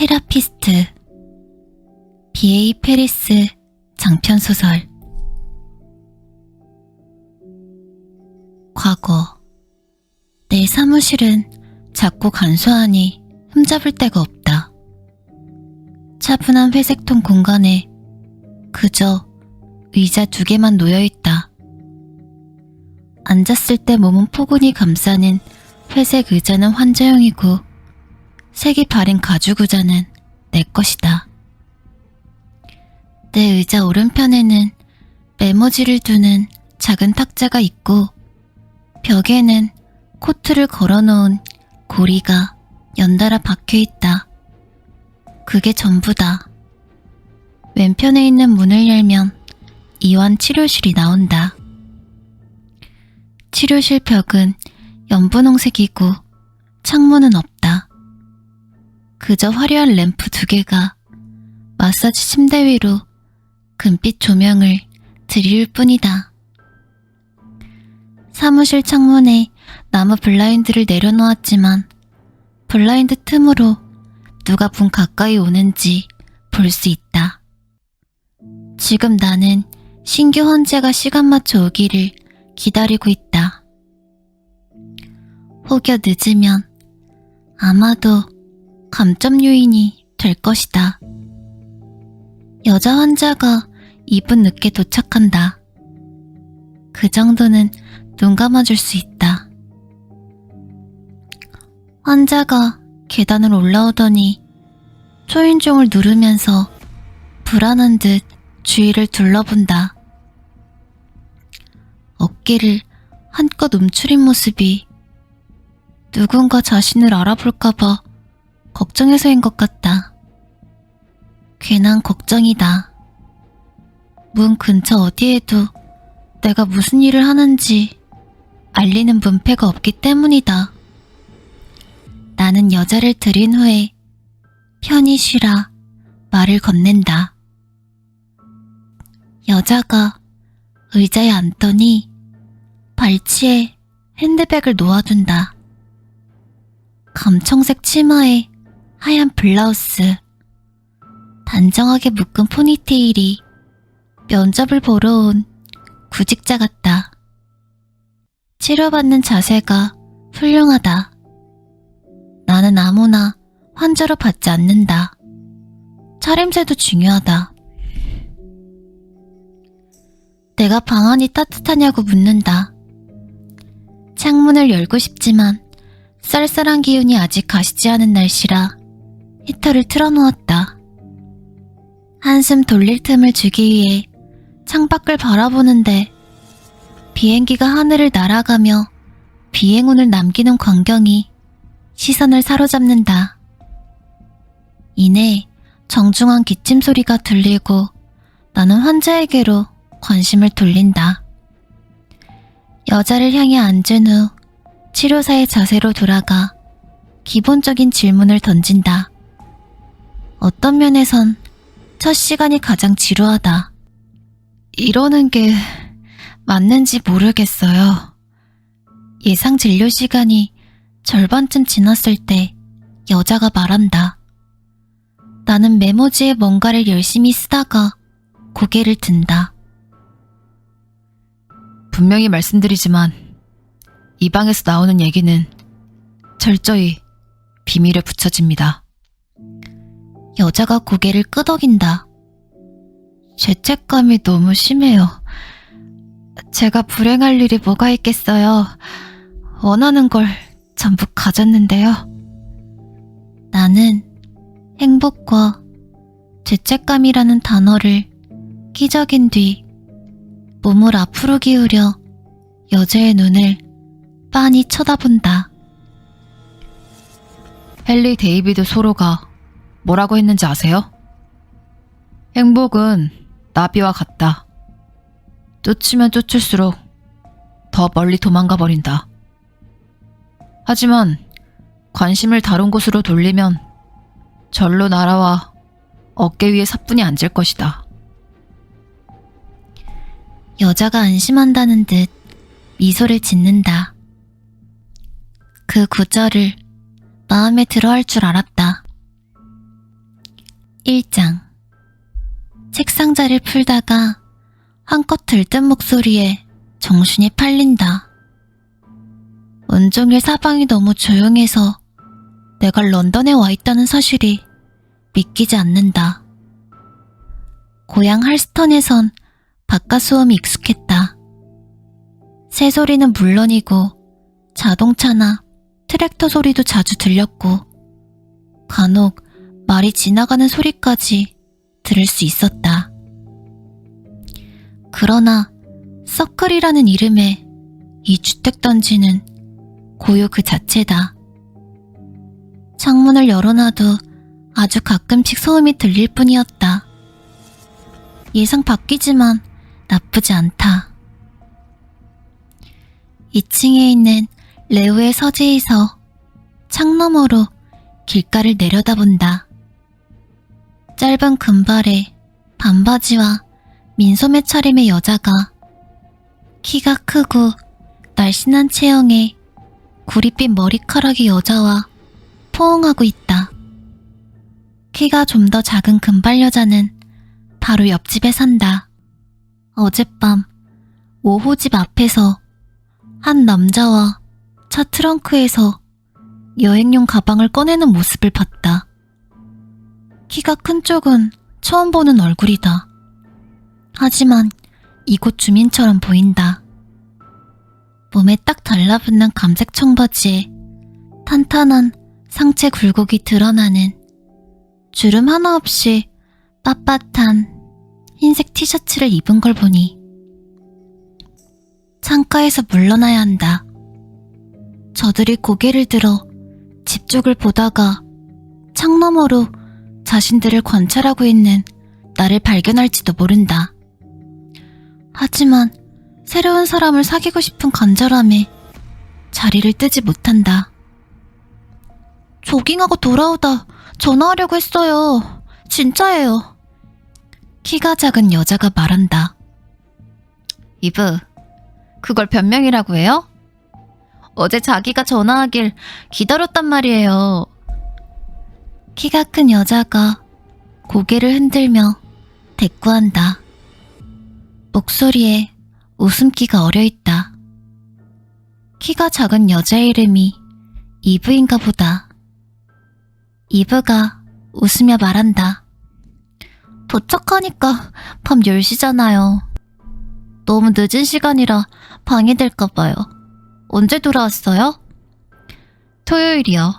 테라피스트 B.A. 페리스 장편소설. 과거. 내 사무실은 작고 간소하니 흠잡을 데가 없다. 차분한 회색톤 공간에 그저 의자 2개만 놓여있다. 앉았을 때 몸은 포근히 감싸는 회색 의자는 환자용이고 색이 바른 가죽 의자는 내 것이다. 내 의자 오른편에는 메모지를 두는 작은 탁자가 있고 벽에는 코트를 걸어놓은 고리가 연달아 박혀있다. 그게 전부다. 왼편에 있는 문을 열면 이완 치료실이 나온다. 치료실 벽은 연분홍색이고 창문은 없다. 그저 화려한 램프 2개가 마사지 침대 위로 금빛 조명을 들이울 뿐이다. 사무실 창문에 나무 블라인드를 내려놓았지만 블라인드 틈으로 누가 문 가까이 오는지 볼 수 있다. 지금 나는 신규 환자가 시간 맞춰 오기를 기다리고 있다. 혹여 늦으면 아마도 감점 요인이 될 것이다. 여자 환자가 2분 늦게 도착한다. 그 정도는 눈 감아줄 수 있다. 환자가 계단을 올라오더니 초인종을 누르면서 불안한 듯 주위를 둘러본다. 어깨를 한껏 움츠린 모습이 누군가 자신을 알아볼까봐 걱정해서인 것 같다. 괜한 걱정이다. 문 근처 어디에도 내가 무슨 일을 하는지 알리는 문패가 없기 때문이다. 나는 여자를 들인 후에 편히 쉬라 말을 건넨다. 여자가 의자에 앉더니 발치에 핸드백을 놓아둔다. 검청색 치마에 하얀 블라우스, 단정하게 묶은 포니테일이 면접을 보러 온 구직자 같다. 치료받는 자세가 훌륭하다. 나는 아무나 환자로 받지 않는다. 차림새도 중요하다. 내가 방안이 따뜻하냐고 묻는다. 창문을 열고 싶지만 쌀쌀한 기운이 아직 가시지 않은 날씨라 히터를 틀어놓았다. 한숨 돌릴 틈을 주기 위해 창밖을 바라보는데 비행기가 하늘을 날아가며 비행운을 남기는 광경이 시선을 사로잡는다. 이내 정중한 기침 소리가 들리고 나는 환자에게로 관심을 돌린다. 여자를 향해 앉은 후 치료사의 자세로 돌아가 기본적인 질문을 던진다. 어떤 면에선 첫 시간이 가장 지루하다. 이러는 게 맞는지 모르겠어요. 예상 진료 시간이 절반쯤 지났을 때 여자가 말한다. 나는 메모지에 뭔가를 열심히 쓰다가 고개를 든다. 분명히 말씀드리지만 이 방에서 나오는 얘기는 철저히 비밀에 붙여집니다. 여자가 고개를 끄덕인다. 죄책감이 너무 심해요. 제가 불행할 일이 뭐가 있겠어요. 원하는 걸 전부 가졌는데요. 나는 행복과 죄책감이라는 단어를 끼적인 뒤 몸을 앞으로 기울여 여자의 눈을 빤히 쳐다본다. 헨리 데이비드 소로가 뭐라고 했는지 아세요? 행복은 나비와 같다. 쫓으면 쫓을수록 더 멀리 도망가 버린다. 하지만 관심을 다른 곳으로 돌리면 절로 날아와 어깨 위에 사뿐히 앉을 것이다. 여자가 안심한다는 듯 미소를 짓는다. 그 구절을 마음에 들어할 줄 알았다. 1장. 책상자를 풀다가 한껏 들뜬 목소리에 정신이 팔린다. 온종일 사방이 너무 조용해서 내가 런던에 와 있다는 사실이 믿기지 않는다. 고향 할스턴에선 바깥 소음이 익숙했다. 새소리는 물론이고 자동차나 트랙터 소리도 자주 들렸고 간혹 말이 지나가는 소리까지 들을 수 있었다. 그러나 서클이라는 이름의 이 주택단지는 고요 그 자체다. 창문을 열어놔도 아주 가끔씩 소음이 들릴 뿐이었다. 예상 밖이지만 나쁘지 않다. 2층에 있는 레오의 서재에서 창너머로 길가를 내려다본다. 짧은 금발에 반바지와 민소매 차림의 여자가 키가 크고 날씬한 체형의 구릿빛 머리카락의 여자와 포옹하고 있다. 키가 좀 더 작은 금발 여자는 바로 옆집에 산다. 어젯밤 오호집 앞에서 한 남자와 차 트렁크에서 여행용 가방을 꺼내는 모습을 봤다. 키가 큰 쪽은 처음 보는 얼굴이다. 하지만 이곳 주민처럼 보인다. 몸에 딱 달라붙는 감색 청바지에 탄탄한 상체 굴곡이 드러나는 주름 하나 없이 빳빳한 흰색 티셔츠를 입은 걸 보니 창가에서 물러나야 한다. 저들이 고개를 들어 집 쪽을 보다가 창너머로 자신들을 관찰하고 있는 나를 발견할지도 모른다. 하지만 새로운 사람을 사귀고 싶은 간절함에 자리를 뜨지 못한다. 조깅하고 돌아오다 전화하려고 했어요. 진짜예요. 키가 작은 여자가 말한다. 이브, 그걸 변명이라고 해요? 어제 자기가 전화하길 기다렸단 말이에요. 키가 큰 여자가 고개를 흔들며 대꾸한다. 목소리에 웃음기가 어려있다. 키가 작은 여자의 이름이 이브인가 보다. 이브가 웃으며 말한다. 도착하니까 밤 10시잖아요. 너무 늦은 시간이라 방해될까봐요. 언제 돌아왔어요? 토요일이요.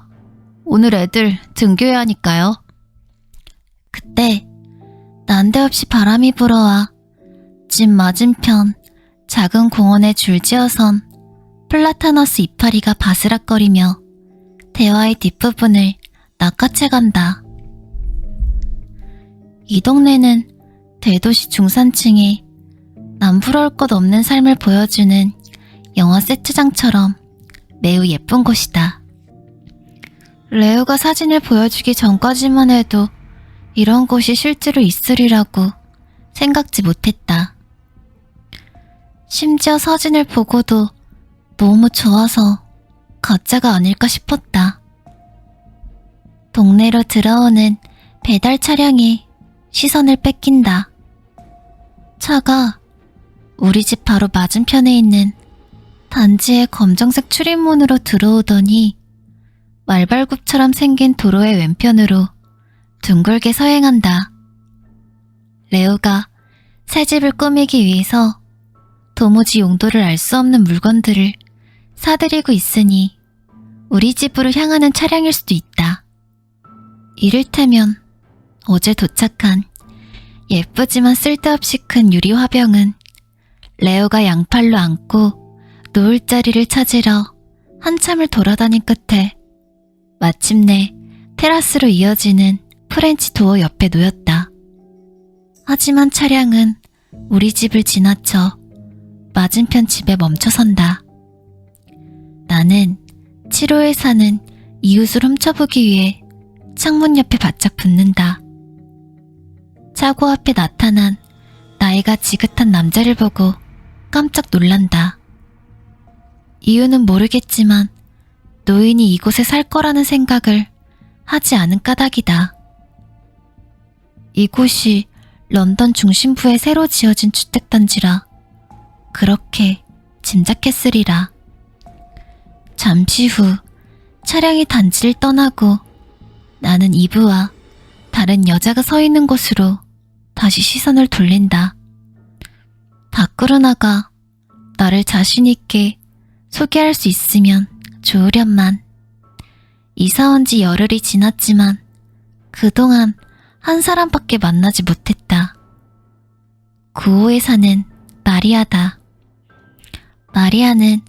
오늘 애들 등교해야 하니까요. 그때 난데없이 바람이 불어와 집 맞은편 작은 공원에 줄지어선 플라타너스 이파리가 바스락거리며 대화의 뒷부분을 낚아채간다. 이 동네는 대도시 중산층의 남부러울 것 없는 삶을 보여주는 영화 세트장처럼 매우 예쁜 곳이다. 레오가 사진을 보여주기 전까지만 해도 이런 곳이 실제로 있으리라고 생각지 못했다. 심지어 사진을 보고도 너무 좋아서 가짜가 아닐까 싶었다. 동네로 들어오는 배달 차량이 시선을 뺏긴다. 차가 우리 집 바로 맞은편에 있는 단지의 검정색 출입문으로 들어오더니 말발굽처럼 생긴 도로의 왼편으로 둥글게 서행한다. 레오가 새 집을 꾸미기 위해서 도무지 용도를 알 수 없는 물건들을 사들이고 있으니 우리 집으로 향하는 차량일 수도 있다. 이를테면 어제 도착한 예쁘지만 쓸데없이 큰 유리 화병은 레오가 양팔로 안고 놓을 자리를 찾으러 한참을 돌아다닌 끝에 마침내 테라스로 이어지는 프렌치 도어 옆에 놓였다. 하지만 차량은 우리 집을 지나쳐 맞은편 집에 멈춰선다. 나는 7호에 사는 이웃을 훔쳐보기 위해 창문 옆에 바짝 붙는다. 차고 앞에 나타난 나이가 지긋한 남자를 보고 깜짝 놀란다. 이유는 모르겠지만 노인이 이곳에 살 거라는 생각을 하지 않은 까닭이다. 이곳이 런던 중심부에 새로 지어진 주택단지라 그렇게 짐작했으리라. 잠시 후 차량이 단지를 떠나고 나는 이브와 다른 여자가 서 있는 곳으로 다시 시선을 돌린다. 밖으로 나가 나를 자신 있게 소개할 수 있으면 좋으련만. 이사 온 지 열흘이 지났지만 그동안 한 사람밖에 만나지 못했다. 9호에 사는 마리아다. 마리아는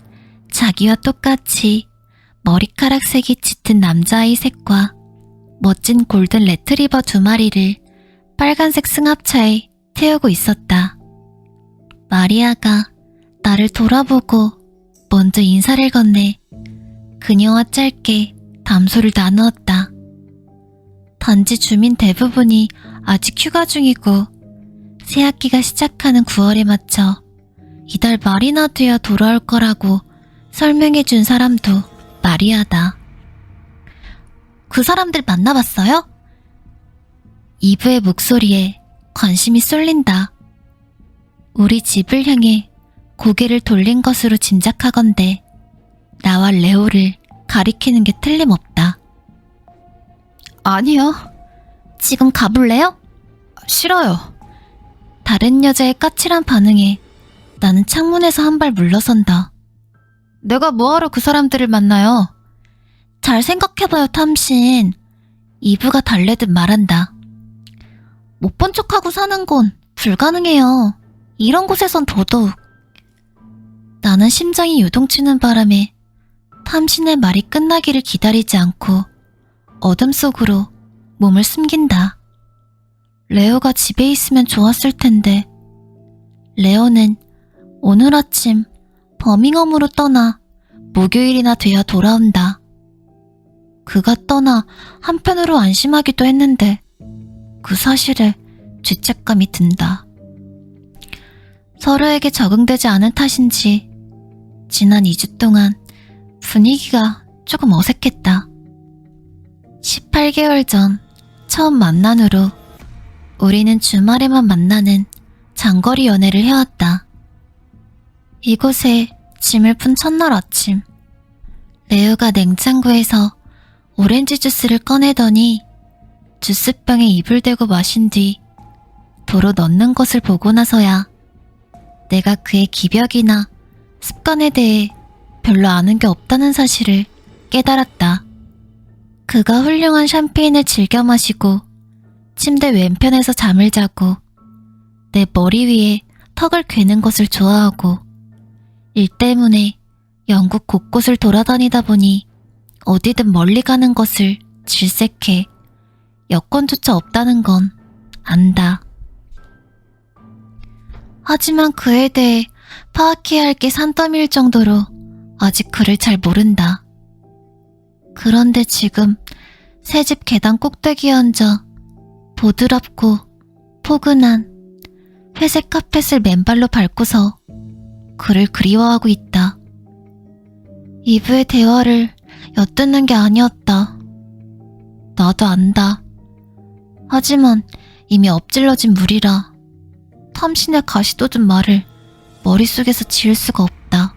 자기와 똑같이 머리카락색이 짙은 남자아이 색과 멋진 골든 레트리버 2마리를 빨간색 승합차에 태우고 있었다. 마리아가 나를 돌아보고 먼저 인사를 건네 그녀와 짧게 담소를 나누었다. 단지 주민 대부분이 아직 휴가 중이고 새학기가 시작하는 9월에 맞춰 이달 말이나 돼야 돌아올 거라고 설명해준 사람도 마리아다. 그 사람들 만나봤어요? 이브의 목소리에 관심이 쏠린다. 우리 집을 향해 고개를 돌린 것으로 짐작하건대 나와 레오를 가리키는 게 틀림없다. 아니요. 지금 가볼래요? 싫어요. 다른 여자의 까칠한 반응에 나는 창문에서 한 발 물러선다. 내가 뭐하러 그 사람들을 만나요? 잘 생각해봐요, 탐신. 이브가 달래듯 말한다. 못 본 척하고 사는 건 불가능해요. 이런 곳에선 더더욱. 나는 심장이 요동치는 바람에 탐신의 말이 끝나기를 기다리지 않고 어둠 속으로 몸을 숨긴다. 레오가 집에 있으면 좋았을 텐데. 레오는 오늘 아침 버밍엄으로 떠나 목요일이나 돼야 돌아온다. 그가 떠나 한편으로 안심하기도 했는데 그 사실에 죄책감이 든다. 서로에게 적응되지 않은 탓인지 지난 2주 동안 분위기가 조금 어색했다. 18개월 전 처음 만난 후로 우리는 주말에만 만나는 장거리 연애를 해왔다. 이곳에 짐을 푼 첫날 아침, 레오가 냉장고에서 오렌지 주스를 꺼내더니 주스병에 입을 대고 마신 뒤 도로 넣는 것을 보고 나서야 내가 그의 기벽이나 습관에 대해 별로 아는 게 없다는 사실을 깨달았다. 그가 훌륭한 샴페인을 즐겨 마시고 침대 왼편에서 잠을 자고 내 머리 위에 턱을 괴는 것을 좋아하고 일 때문에 영국 곳곳을 돌아다니다 보니 어디든 멀리 가는 것을 질색해 여권조차 없다는 건 안다. 하지만 그에 대해 파악해야 할 게 산더미일 정도로 아직 그를 잘 모른다. 그런데 지금 새집 계단 꼭대기에 앉아 보드랍고 포근한 회색 카펫을 맨발로 밟고서 그를 그리워하고 있다. 이브의 대화를 엿듣는 게 아니었다. 나도 안다. 하지만 이미 엎질러진 물이라 탐신의 가시돋은 말을 머릿속에서 지울 수가 없다.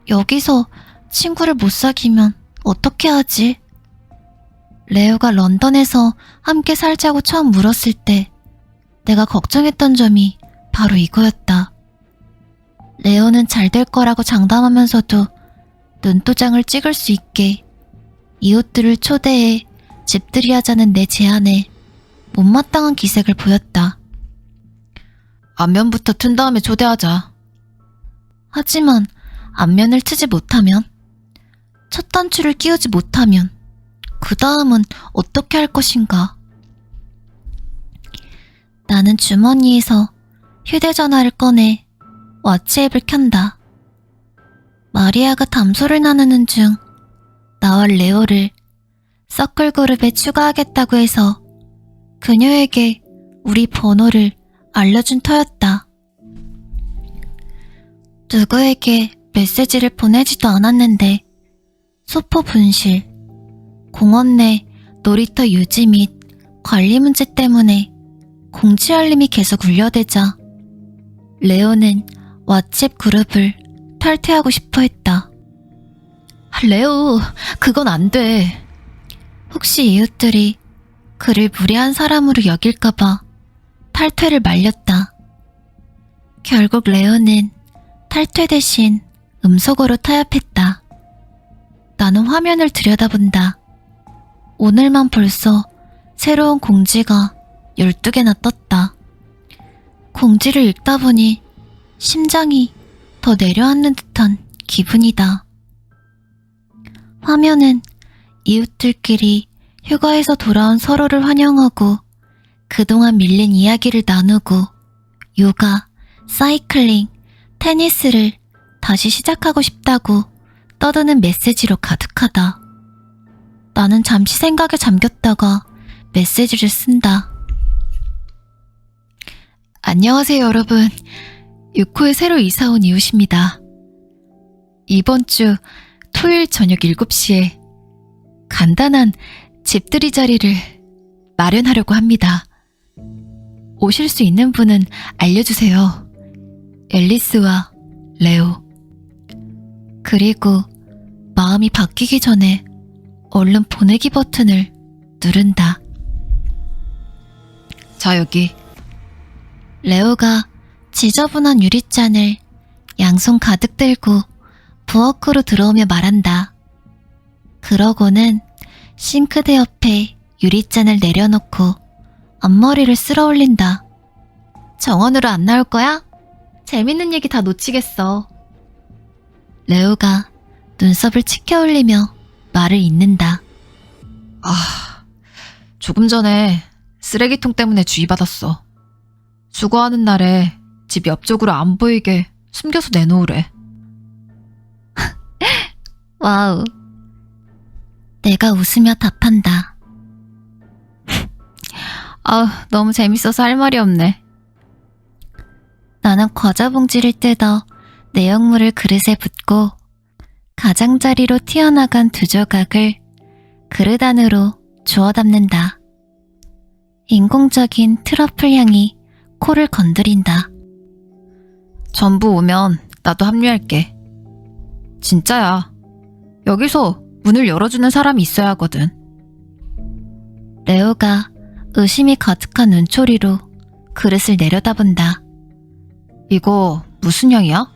여기서 친구를 못 사귀면 어떻게 하지? 레오가 런던에서 함께 살자고 처음 물었을 때 내가 걱정했던 점이 바로 이거였다. 레오는 잘 될 거라고 장담하면서도 눈도장을 찍을 수 있게 이웃들을 초대해 집들이 하자는 내 제안에 못마땅한 기색을 보였다. 안면부터 튼 다음에 초대하자. 하지만 안면을 트지 못하면, 첫 단추를 끼우지 못하면 그 다음은 어떻게 할 것인가? 나는 주머니에서 휴대전화를 꺼내 왓츠앱을 켠다. 마리아가 담소를 나누는 중 나와 레오를 서클 그룹에 추가하겠다고 해서 그녀에게 우리 번호를 알려준 터였다. 누구에게 메시지를 보내지도 않았는데 소포 분실, 공원 내 놀이터 유지 및 관리 문제 때문에 공지 알림이 계속 울려대자 레오는 왓츠앱 그룹을 탈퇴하고 싶어 했다. 레오, 그건 안 돼. 혹시 이웃들이 그를 무례한 사람으로 여길까봐 탈퇴를 말렸다. 결국 레오는 탈퇴 대신 음소거로 타협했다. 나는 화면을 들여다본다. 오늘만 벌써 새로운 공지가 12개나 떴다. 공지를 읽다 보니 심장이 더 내려앉는 듯한 기분이다. 화면은 이웃들끼리 휴가에서 돌아온 서로를 환영하고 그동안 밀린 이야기를 나누고 요가, 사이클링, 테니스를 다시 시작하고 싶다고 떠드는 메시지로 가득하다. 나는 잠시 생각에 잠겼다가 메시지를 쓴다. 안녕하세요, 여러분. 6호에 새로 이사온 이웃입니다. 이번 주 토요일 저녁 7시에 간단한 집들이 자리를 마련하려고 합니다. 오실 수 있는 분은 알려주세요. 앨리스와 레오. 그리고 마음이 바뀌기 전에 얼른 보내기 버튼을 누른다. 자, 여기. 레오가 지저분한 유리잔을 양손 가득 들고 부엌으로 들어오며 말한다. 그러고는 싱크대 옆에 유리잔을 내려놓고 앞머리를 쓸어 올린다. 정원으로 안 나올 거야? 재밌는 얘기 다 놓치겠어. 레오가 눈썹을 치켜 올리며 말을 잇는다. 조금 전에 쓰레기통 때문에 주의받았어. 수거하는 날에 집 옆쪽으로 안 보이게 숨겨서 내놓으래. 와우. 내가 웃으며 답한다. 너무 재밌어서 할 말이 없네. 나는 과자 봉지를 뜯어 내용물을 그릇에 붓고 가장자리로 튀어나간 두 조각을 그릇 안으로 주워 담는다. 인공적인 트러플 향이 코를 건드린다. 전부 오면 나도 합류할게. 진짜야. 여기서 문을 열어주는 사람이 있어야 하거든. 레오가 의심이 가득한 눈초리로 그릇을 내려다본다. 이거 무슨 향이야?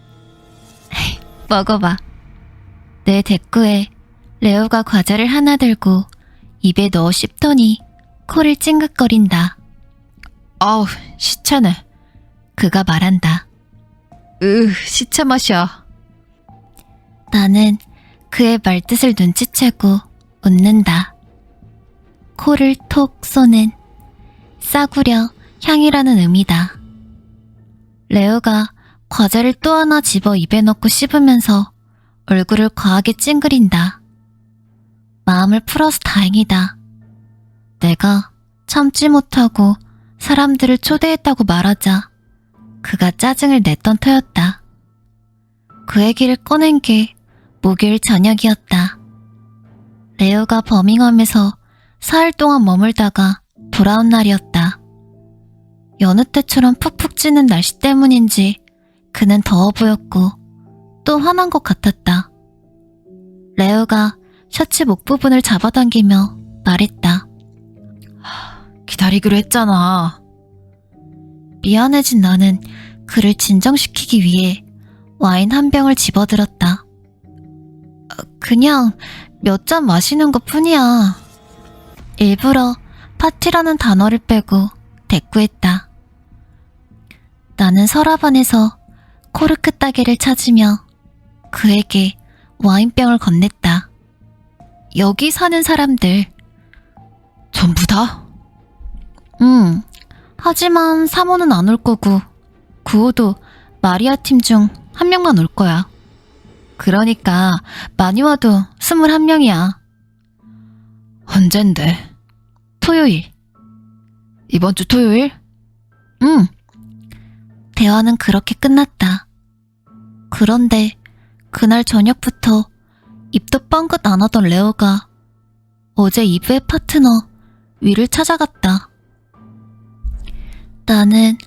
먹어봐. 내 대꾸에 레오가 과자를 하나 들고 입에 넣어 씹더니 코를 찡긋거린다. 아우, 시체네. 그가 말한다. 시체 맛이야. 나는 그의 말뜻을 눈치채고 웃는다. 코를 톡 쏘는 싸구려 향이라는 의미다. 레오가 과자를 또 하나 집어 입에 넣고 씹으면서 얼굴을 과하게 찡그린다. 마음을 풀어서 다행이다. 내가 참지 못하고 사람들을 초대했다고 말하자 그가 짜증을 냈던 터였다. 그 얘기를 꺼낸 게 목요일 저녁이었다. 레오가 버밍엄에서 사흘 동안 머물다가 돌아온 날이었다. 여느 때처럼 푹푹 찌는 날씨 때문인지 그는 더워 보였고 또 화난 것 같았다. 레오가 셔츠 목 부분을 잡아당기며 말했다. 기다리기로 했잖아. 미안해진 나는 그를 진정시키기 위해 와인 한 병을 집어들었다. 그냥 몇 잔 마시는 것 뿐이야. 일부러 파티라는 단어를 빼고 대꾸했다. 나는 서랍 안에서 코르크 따개를 찾으며 그에게 와인병을 건넸다. 여기 사는 사람들. 전부 다? 하지만 3호는 안 올 거고 9호도 마리아 팀 중 한 명만 올 거야. 그러니까 많이 와도 21명이야. 언젠데? 토요일. 이번 주 토요일? 응. 대화는 그렇게 끝났다. 그런데 그날 저녁부터 입도 뻥긋 안 하던 레오가 어제 이브의 파트너 윌을 찾아갔다. 나는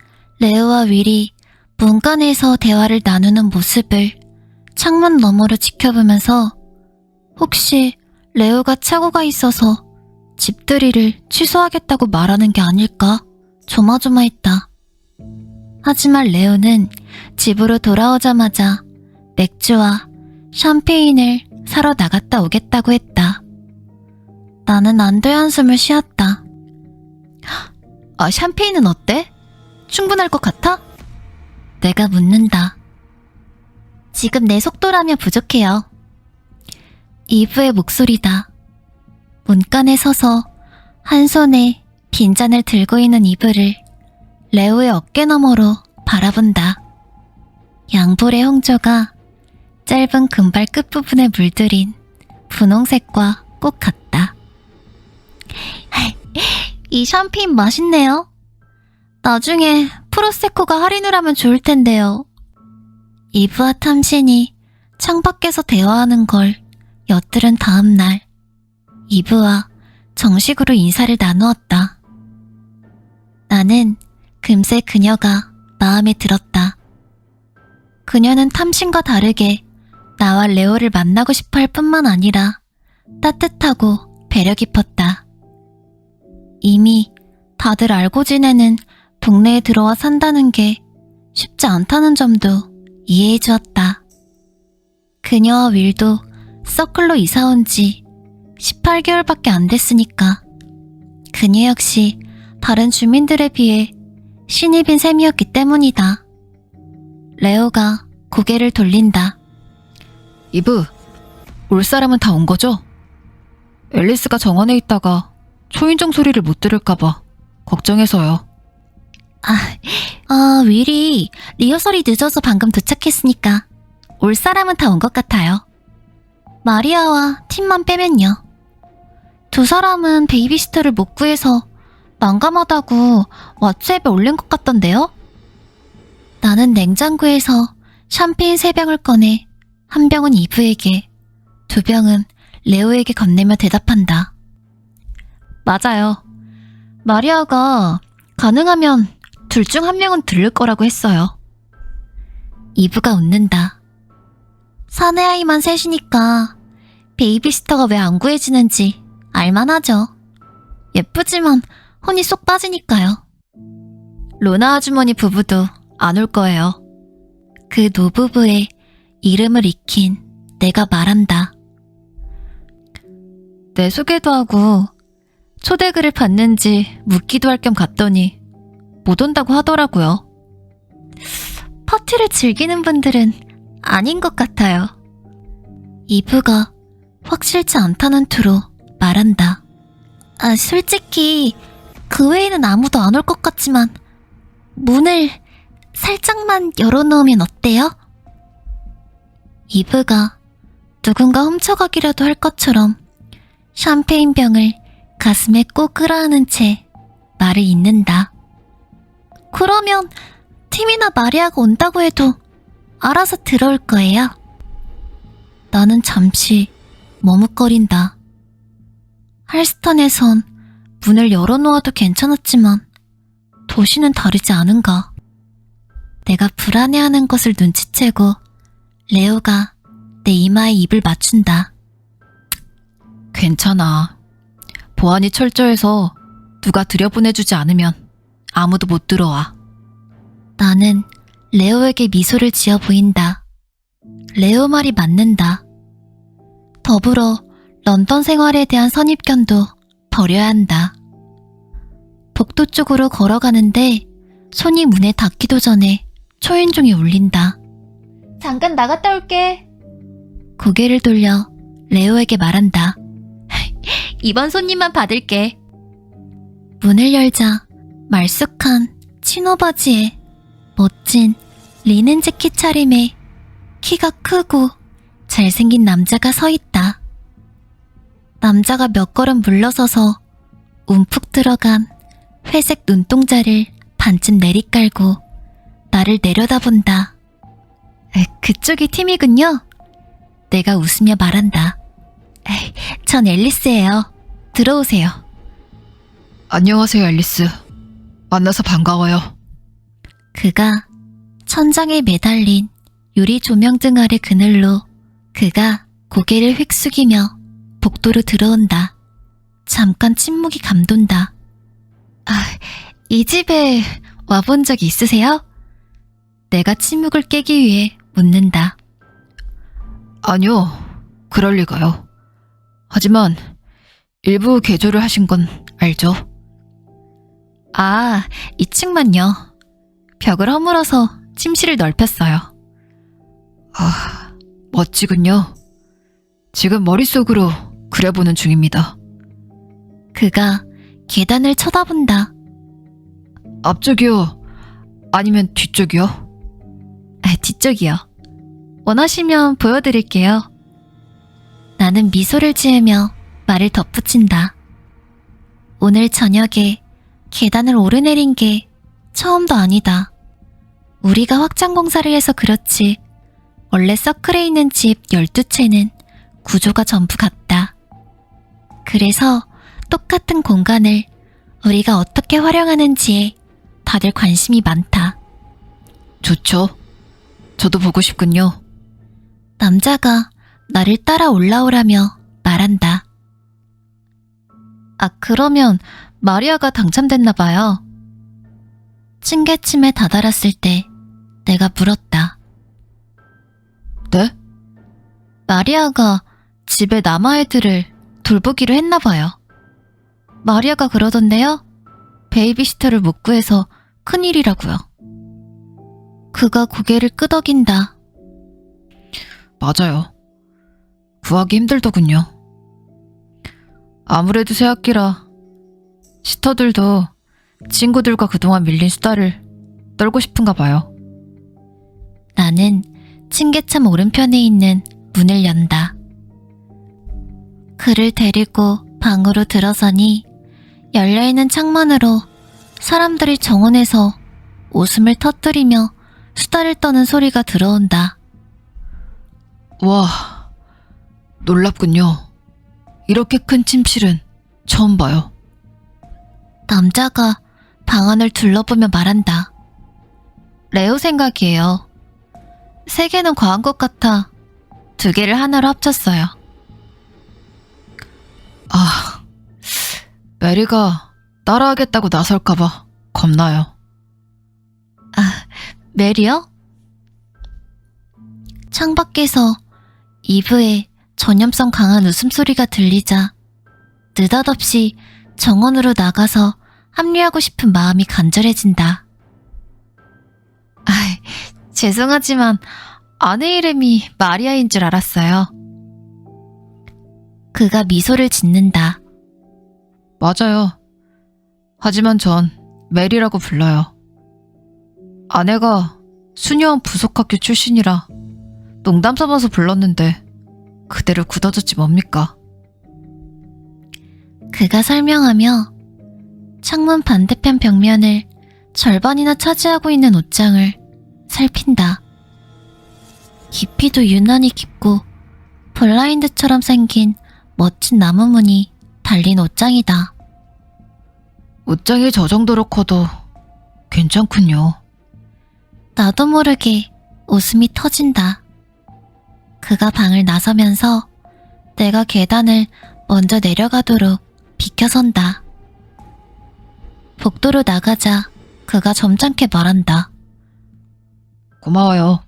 레오와 윌이 문간에서 대화를 나누는 모습을 창문 너머로 지켜보면서 혹시 레오가 착오가 있어서 집들이를 취소하겠다고 말하는 게 아닐까 조마조마했다. 하지만 레오는 집으로 돌아오자마자 맥주와 샴페인을 사러 나갔다 오겠다고 했다. 나는 안도의 한숨을 쉬었다. 샴페인은 어때? 충분할 것 같아? 내가 묻는다. 지금 내 속도라면 부족해요. 이브의 목소리다. 문간에 서서 한 손에 빈잔을 들고 있는 이브를 레오의 어깨 너머로 바라본다. 양볼의 홍조가 짧은 금발 끝부분에 물들인 분홍색과 꼭 같다. 이 샴페인 맛있네요. 나중에 프로세코가 할인을 하면 좋을 텐데요. 이브와 탐신이 창밖에서 대화하는 걸 엿들은 다음 날 이브와 정식으로 인사를 나누었다. 나는 금세 그녀가 마음에 들었다. 그녀는 탐신과 다르게 나와 레오를 만나고 싶어 할 뿐만 아니라 따뜻하고 배려 깊었다. 이미 다들 알고 지내는 동네에 들어와 산다는 게 쉽지 않다는 점도 이해해 주었다. 그녀와 윌도 서클로 이사 온 지 18개월밖에 안 됐으니까 그녀 역시 다른 주민들에 비해 신입인 셈이었기 때문이다. 레오가 고개를 돌린다. 이브, 올 사람은 다 온 거죠? 앨리스가 정원에 있다가 초인종 소리를 못 들을까봐 걱정해서요. 윌이 리허설이 늦어서 방금 도착했으니까 올 사람은 다 온 것 같아요. 마리아와 팀만 빼면요. 두 사람은 베이비시터를 못 구해서 난감하다고 왓츠앱에 올린 것 같던데요? 나는 냉장고에서 샴페인 3병을 꺼내 한 병은 이브에게, 2병은 레오에게 건네며 대답한다. 맞아요. 마리아가 가능하면 둘 중 한 명은 들을 거라고 했어요. 이브가 웃는다. 사내 아이만 셋이니까 베이비시터가 왜 안 구해지는지 알만하죠. 예쁘지만 혼이 쏙 빠지니까요. 로나 아주머니 부부도 안 올 거예요. 그 노부부의 이름을 익힌 내가 말한다. 내 소개도 하고 초대글을 받는지 묻기도 할 겸 갔더니 못 온다고 하더라고요. 파티를 즐기는 분들은 아닌 것 같아요. 이브가 확실치 않다는 투로 말한다. 솔직히 그 외에는 아무도 안 올 것 같지만 문을 살짝만 열어놓으면 어때요? 이브가 누군가 훔쳐가기라도 할 것처럼 샴페인 병을 가슴에 꼭 끌어안은 채 말을 잇는다. 그러면 팀이나 마리아가 온다고 해도 알아서 들어올 거예요. 나는 잠시 머뭇거린다. 할스턴에선 문을 열어놓아도 괜찮았지만 도시는 다르지 않은가. 내가 불안해하는 것을 눈치채고 레오가 내 이마에 입을 맞춘다. 괜찮아. 보안이 철저해서 누가 들여보내주지 않으면 아무도 못 들어와. 나는 레오에게 미소를 지어 보인다. 레오 말이 맞는다. 더불어 런던 생활에 대한 선입견도 버려야 한다. 복도 쪽으로 걸어가는데 손이 문에 닿기도 전에 초인종이 울린다. 잠깐 나갔다 올게. 고개를 돌려 레오에게 말한다. 이번 손님만 받을게. 문을 열자 말쑥한 치노 바지에 멋진 리넨 재킷 차림에 키가 크고 잘생긴 남자가 서 있다. 남자가 몇 걸음 물러서서 움푹 들어간 회색 눈동자를 반쯤 내리깔고 나를 내려다본다. 그쪽이 팀이군요. 내가 웃으며 말한다. 전 앨리스예요. 들어오세요. 안녕하세요, 앨리스. 만나서 반가워요. 그가 천장에 매달린 유리 조명등 아래 그늘로 그가 고개를 휙 숙이며 복도로 들어온다. 잠깐 침묵이 감돈다. 이 집에 와본 적 있으세요? 내가 침묵을 깨기 위해 묻는다. 아니요, 그럴 리가요. 하지만 일부 개조를 하신 건 알죠? 2층만요. 벽을 허물어서 침실을 넓혔어요. 멋지군요. 지금 머릿속으로 그려보는 중입니다. 그가 계단을 쳐다본다. 앞쪽이요? 아니면 뒤쪽이요? 뒤쪽이요. 원하시면 보여드릴게요. 나는 미소를 지으며 말을 덧붙인다. 오늘 저녁에 계단을 오르내린 게 처음도 아니다. 우리가 확장 공사를 해서 그렇지 원래 서클에 있는 집 12채는 구조가 전부 같다. 그래서 똑같은 공간을 우리가 어떻게 활용하는지에 다들 관심이 많다. 좋죠. 저도 보고 싶군요. 남자가 나를 따라 올라오라며 말한다. 그러면 마리아가 당첨됐나 봐요. 층계침에 다다랐을 때 내가 물었다. 네? 마리아가 집에 남아애들을 돌보기로 했나 봐요. 마리아가 그러던데요? 베이비시터를 못 구해서 큰일이라고요. 그가 고개를 끄덕인다. 맞아요. 구하기 힘들더군요. 아무래도 새학기라 시터들도 친구들과 그동안 밀린 수다를 떨고 싶은가 봐요. 나는 층계참 오른편에 있는 문을 연다. 그를 데리고 방으로 들어서니 열려있는 창문으로 사람들이 정원에서 웃음을 터뜨리며 수다를 떠는 소리가 들어온다. 와, 놀랍군요. 이렇게 큰 침실은 처음 봐요. 남자가 방 안을 둘러보며 말한다. 레오 생각이에요. 3개는 과한 것 같아 2개를 하나로 합쳤어요. 메리가 따라하겠다고 나설까봐 겁나요. 메리요? 창밖에서 이브의 전염성 강한 웃음소리가 들리자 느닷없이 정원으로 나가서 합류하고 싶은 마음이 간절해진다. 죄송하지만 아내 이름이 마리아인 줄 알았어요. 그가 미소를 짓는다. 맞아요. 하지만 전 메리라고 불러요. 아내가 수녀원 부속학교 출신이라 농담 삼아서 불렀는데 그대로 굳어졌지 뭡니까? 그가 설명하며 창문 반대편 벽면을 절반이나 차지하고 있는 옷장을 살핀다. 깊이도 유난히 깊고 블라인드처럼 생긴 멋진 나무문이 달린 옷장이다. 옷장이 저 정도로 커도 괜찮군요. 나도 모르게 웃음이 터진다. 그가 방을 나서면서 내가 계단을 먼저 내려가도록 비켜선다. 복도로 나가자 그가 점잖게 말한다. 고마워요.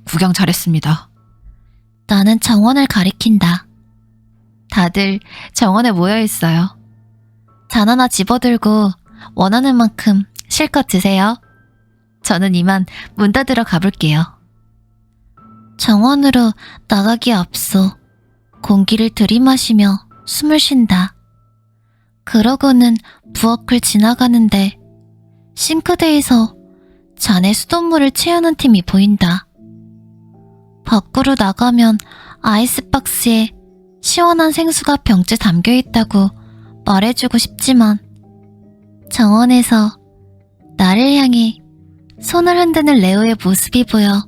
구경 잘했습니다. 나는 정원을 가리킨다. 다들 정원에 모여있어요. 잔 하나 집어들고 원하는 만큼 실컷 드세요. 저는 이만 문 닫으러 가볼게요. 정원으로 나가기에 앞서 공기를 들이마시며 숨을 쉰다. 그러고는 부엌을 지나가는데 싱크대에서 잔에 수돗물을 채우는 팀이 보인다. 밖으로 나가면 아이스박스에 시원한 생수가 병째 담겨있다고 말해주고 싶지만 정원에서 나를 향해 손을 흔드는 레오의 모습이 보여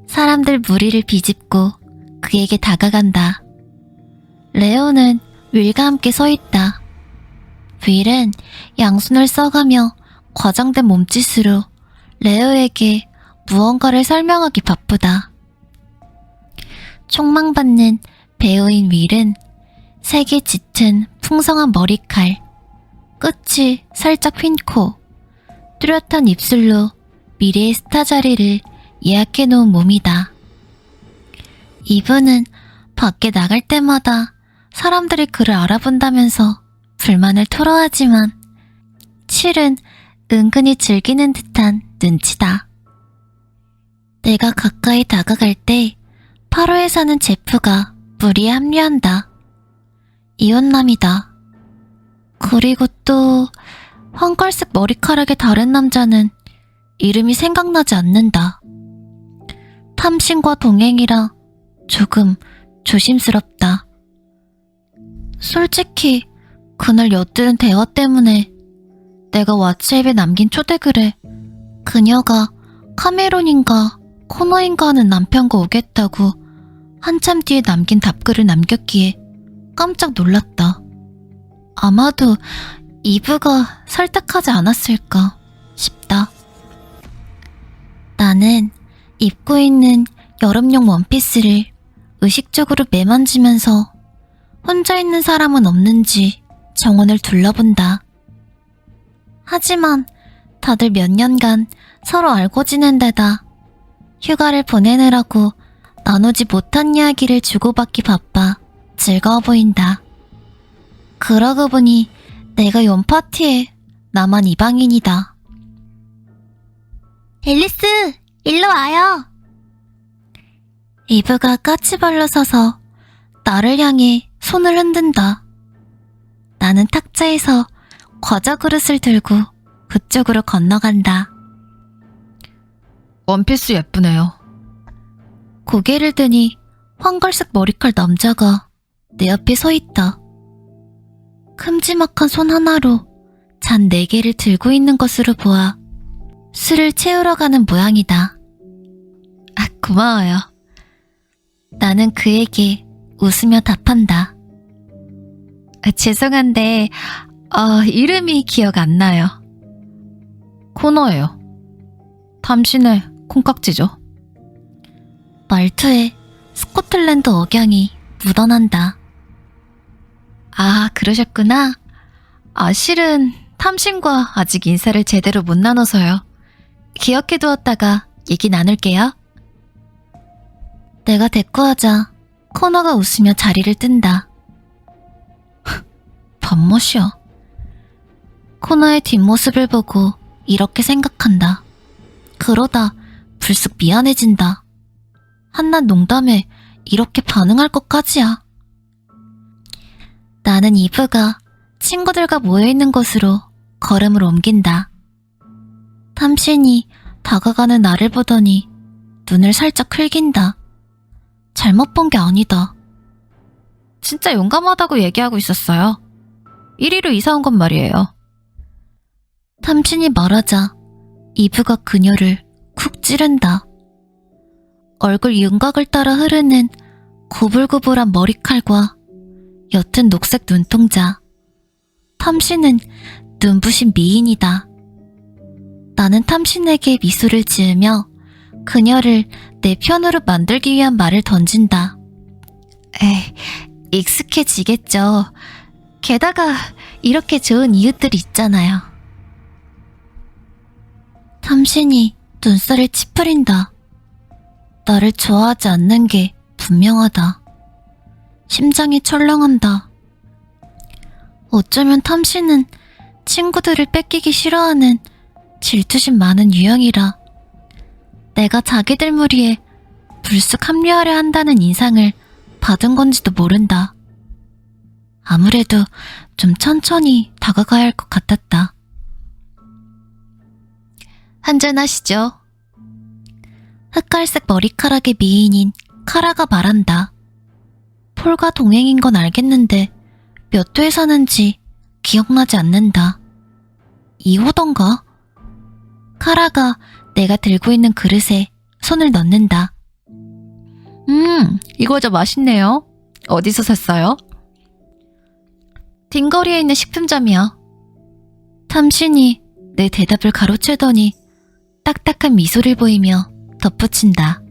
사람들 무리를 비집고 그에게 다가간다. 레오는 윌과 함께 서있다. 윌은 양손을 써가며 과장된 몸짓으로 레오에게 무언가를 설명하기 바쁘다. 촉망받는 배우인 윌은 색이 짙은 풍성한 머리칼, 끝이 살짝 휜 코, 뚜렷한 입술로 미래의 스타 자리를 예약해놓은 몸이다. 이분은 밖에 나갈 때마다 사람들이 그를 알아본다면서 불만을 토로하지만 실은 은근히 즐기는 듯한 눈치다. 내가 가까이 다가갈 때 8호에 사는 제프가 무리에 합류한다. 이혼남이다. 그리고 또 황갈색 머리카락의 다른 남자는 이름이 생각나지 않는다. 탐신과 동행이라 조금 조심스럽다. 솔직히 그날 엿들은 대화 때문에 내가 왓츠앱에 남긴 초대글에 그녀가 카메론인가 코너인가 하는 남편과 오겠다고 한참 뒤에 남긴 답글을 남겼기에 깜짝 놀랐다. 아마도 이브가 설득하지 않았을까 싶다. 나는 입고 있는 여름용 원피스를 의식적으로 매만지면서 혼자 있는 사람은 없는지 정원을 둘러본다. 하지만 다들 몇 년간 서로 알고 지낸 데다 휴가를 보내느라고 나누지 못한 이야기를 주고받기 바빠 즐거워 보인다. 그러고 보니 내가 연 파티에 나만 이방인이다. 앨리스, 일로 와요. 이브가 까치발로 서서 나를 향해 손을 흔든다. 나는 탁자에서 과자 그릇을 들고 그쪽으로 건너간다. 원피스 예쁘네요. 고개를 드니 황갈색 머리칼 남자가 내 앞에 서 있다. 큼지막한 손 하나로 잔 4개를 들고 있는 것으로 보아 술을 채우러 가는 모양이다. 아, 고마워요. 나는 그에게 웃으며 답한다. 죄송한데 이름이 기억 안 나요. 코너예요. 탐신의 콩깍지죠. 말투에 스코틀랜드 억양이 묻어난다. 아, 그러셨구나. 실은 탐신과 아직 인사를 제대로 못 나눠서요. 기억해두었다가 얘기 나눌게요. 내가 대꾸하자 코너가 웃으며 자리를 뜬다. 밥멋이야. 코너의 뒷모습을 보고 이렇게 생각한다. 그러다 불쑥 미안해진다. 한낱 농담에 이렇게 반응할 것까지야. 나는 이브가 친구들과 모여있는 곳으로 걸음을 옮긴다. 탐신이 다가가는 나를 보더니 눈을 살짝 흘긴다. 잘못 본 게 아니다. 진짜 용감하다고 얘기하고 있었어요. 1위로 이사 온 건 말이에요. 탐신이 말하자 이브가 그녀를 쿡 찌른다. 얼굴 윤곽을 따라 흐르는 구불구불한 머리칼과 옅은 녹색 눈동자. 탐신은 눈부신 미인이다. 나는 탐신에게 미소를 지으며 그녀를 내 편으로 만들기 위한 말을 던진다. 익숙해지겠죠. 게다가 이렇게 좋은 이웃들이 있잖아요. 탐신이 눈살을 찌푸린다. 나를 좋아하지 않는 게 분명하다. 심장이 철렁한다. 어쩌면 탐신은 친구들을 뺏기기 싫어하는 질투심 많은 유형이라 내가 자기들 무리에 불쑥 합류하려 한다는 인상을 받은 건지도 모른다. 아무래도 좀 천천히 다가가야 할 것 같았다. 한잔하시죠. 흑갈색 머리카락의 미인인 카라가 말한다. 폴과 동행인 건 알겠는데 몇 호에 사는지 기억나지 않는다. 2호던가? 카라가 내가 들고 있는 그릇에 손을 넣는다. 이거 저 맛있네요. 어디서 샀어요? 딩거리에 있는 식품점이요. 탐신이 내 대답을 가로채더니 딱딱한 미소를 보이며 덧붙인다.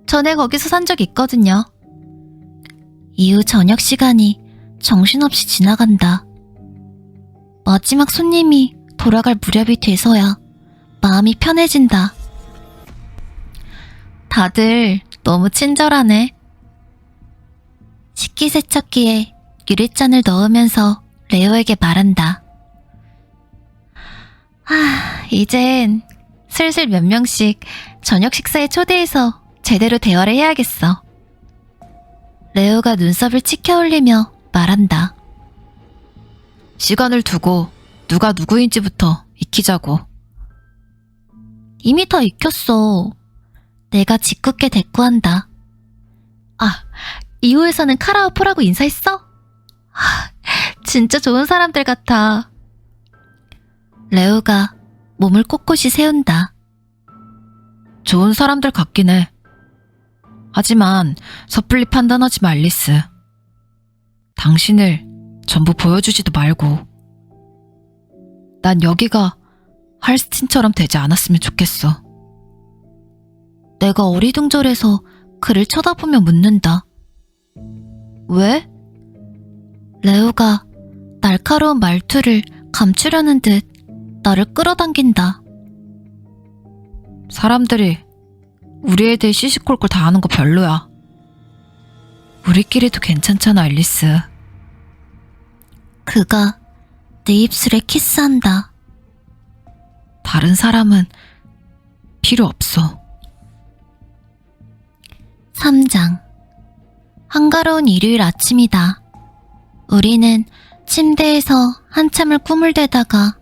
전에 거기서 산 적 있거든요. 이후 저녁 시간이 정신없이 지나간다. 마지막 손님이 돌아갈 무렵이 돼서야 마음이 편해진다. 다들 너무 친절하네. 식기세척기에 유리잔을 넣으면서 레오에게 말한다. 이젠 슬슬 몇 명씩 저녁 식사에 초대해서 제대로 대화를 해야겠어. 레오가 눈썹을 치켜 올리며 말한다. 시간을 두고 누가 누구인지부터 익히자고. 이미 다 익혔어. 내가 짓궂게 대꾸한다. 이호에서는 카라오포라고 인사했어? 진짜 좋은 사람들 같아. 레오가 몸을 꼿꼿이 세운다. 좋은 사람들 같긴 해. 하지만 섣불리 판단하지 마, 앨리스. 당신을 전부 보여주지도 말고. 난 여기가 할스틴처럼 되지 않았으면 좋겠어. 내가 어리둥절해서 그를 쳐다보며 묻는다. 왜? 레오가 날카로운 말투를 감추려는 듯 나를 끌어당긴다. 사람들이 우리에 대해 시시콜콜 다 아는 거 별로야. 우리끼리도 괜찮잖아, 앨리스. 그가 내 입술에 키스한다. 다른 사람은 필요 없어. 3장. 한가로운 일요일 아침이다. 우리는 침대에서 한참을 꿈을 대다가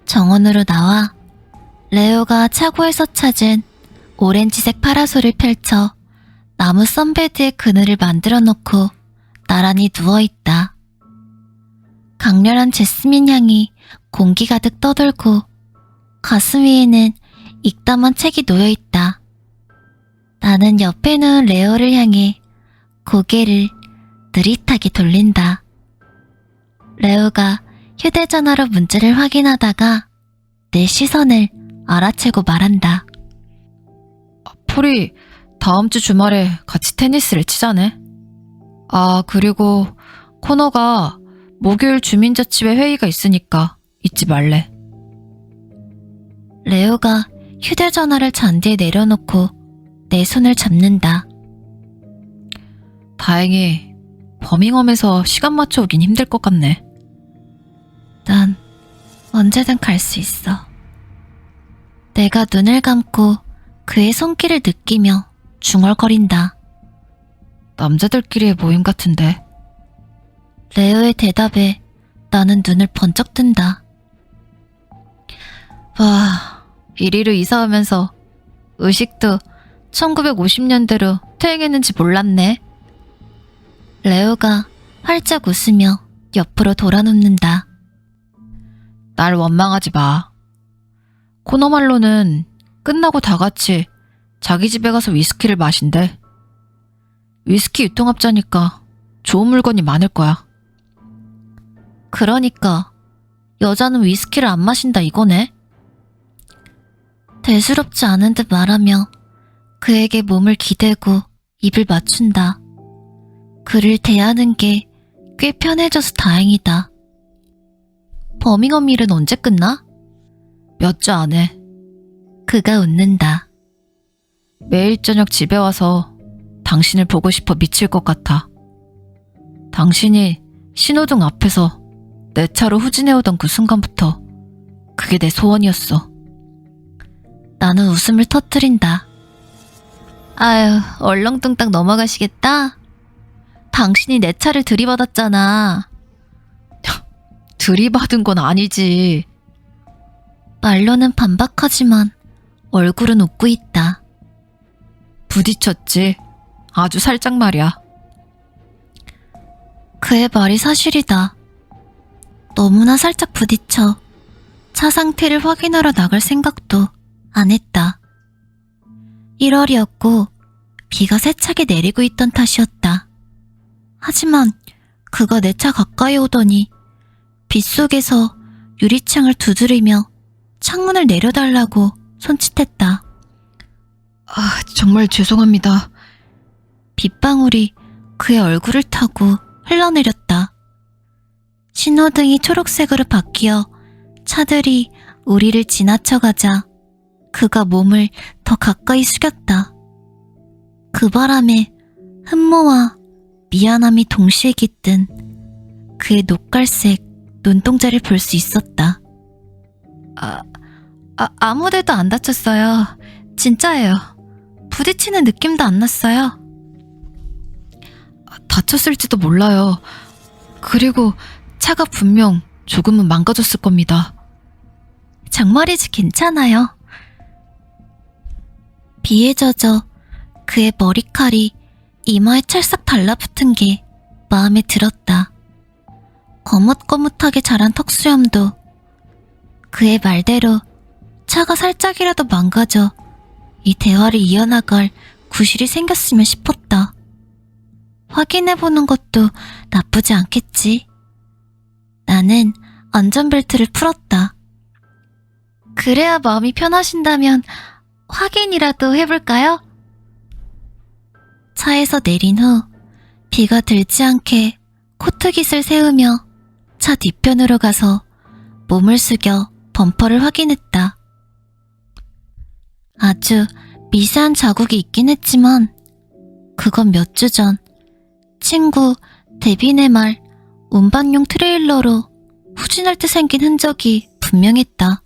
정원으로 나와 레오가 차고에서 찾은 오렌지색 파라솔을 펼쳐 나무 선베드에 그늘을 만들어 놓고 나란히 누워있다. 강렬한 제스민 향이 공기 가득 떠돌고 가슴 위에는 읽다만 책이 놓여있다. 나는 옆에 누운 레오를 향해 고개를 느릿하게 돌린다. 레오가 휴대전화로 문자를 확인하다가 내 시선을 알아채고 말한다. 폴이 다음 주 주말에 같이 테니스를 치자네. 그리고 코너가 목요일 주민자치회 회의가 있으니까 잊지 말래. 레오가 휴대전화를 잔디에 내려놓고 내 손을 잡는다. 다행히 버밍엄에서 시간 맞춰오긴 힘들 것 같네. 난 언제든 갈 수 있어. 내가 눈을 감고 그의 손길을 느끼며 중얼거린다. 남자들끼리의 모임 같은데. 레오의 대답에 나는 눈을 번쩍 뜬다. 와, 이리로 이사 오면서 의식도 1950년대로 퇴행했는지 몰랐네. 레오가 활짝 웃으며 옆으로 돌아눕는다. 날 원망하지 마. 코너말로는 끝나고 다 같이 자기 집에 가서 위스키를 마신대. 위스키 유통업자니까 좋은 물건이 많을 거야. 그러니까 여자는 위스키를 안 마신다 이거네. 대수롭지 않은 듯 말하며 그에게 몸을 기대고 입을 맞춘다. 그를 대하는 게 꽤 편해져서 다행이다. 버밍엄 일은 언제 끝나? 몇 주 안에. 그가 웃는다. 매일 저녁 집에 와서 당신을 보고 싶어 미칠 것 같아. 당신이 신호등 앞에서 내 차로 후진해오던 그 순간부터 그게 내 소원이었어. 나는 웃음을 터뜨린다. 아유, 얼렁뚱땅 넘어가시겠다? 당신이 내 차를 들이받았잖아. 들이받은 건 아니지. 말로는 반박하지만 얼굴은 웃고 있다. 부딪혔지. 아주 살짝 말이야. 그의 말이 사실이다. 너무나 살짝 부딪혀 차 상태를 확인하러 나갈 생각도 안 했다. 1월이었고 비가 세차게 내리고 있던 탓이었다. 하지만 그가 내 차 가까이 오더니 빗속에서 유리창을 두드리며 창문을 내려달라고 손짓했다. 정말 죄송합니다. 빗방울이 그의 얼굴을 타고 흘러내렸다. 신호등이 초록색으로 바뀌어 차들이 우리를 지나쳐가자 그가 몸을 더 가까이 숙였다. 그 바람에 흠모와 미안함이 동시에 깃든 그의 녹갈색 눈동자를 볼 수 있었다. 아무 데도 안 다쳤어요. 진짜예요. 부딪히는 느낌도 안 났어요. 다쳤을지도 몰라요. 그리고 차가 분명 조금은 망가졌을 겁니다. 정말이지 괜찮아요. 비에 젖어 그의 머리칼이 이마에 찰싹 달라붙은 게 마음에 들었다. 거뭇거뭇하게 자란 턱수염도 그의 말대로 차가 살짝이라도 망가져 이 대화를 이어나갈 구실이 생겼으면 싶었다. 확인해보는 것도 나쁘지 않겠지. 나는 안전벨트를 풀었다. 그래야 마음이 편하신다면 확인이라도 해볼까요? 차에서 내린 후 비가 들지 않게 코트깃을 세우며 차 뒤편으로 가서 몸을 숙여 범퍼를 확인했다. 아주 미세한 자국이 있긴 했지만 그건 몇 주 전 친구 데빈의 말 운반용 트레일러로 후진할 때 생긴 흔적이 분명했다.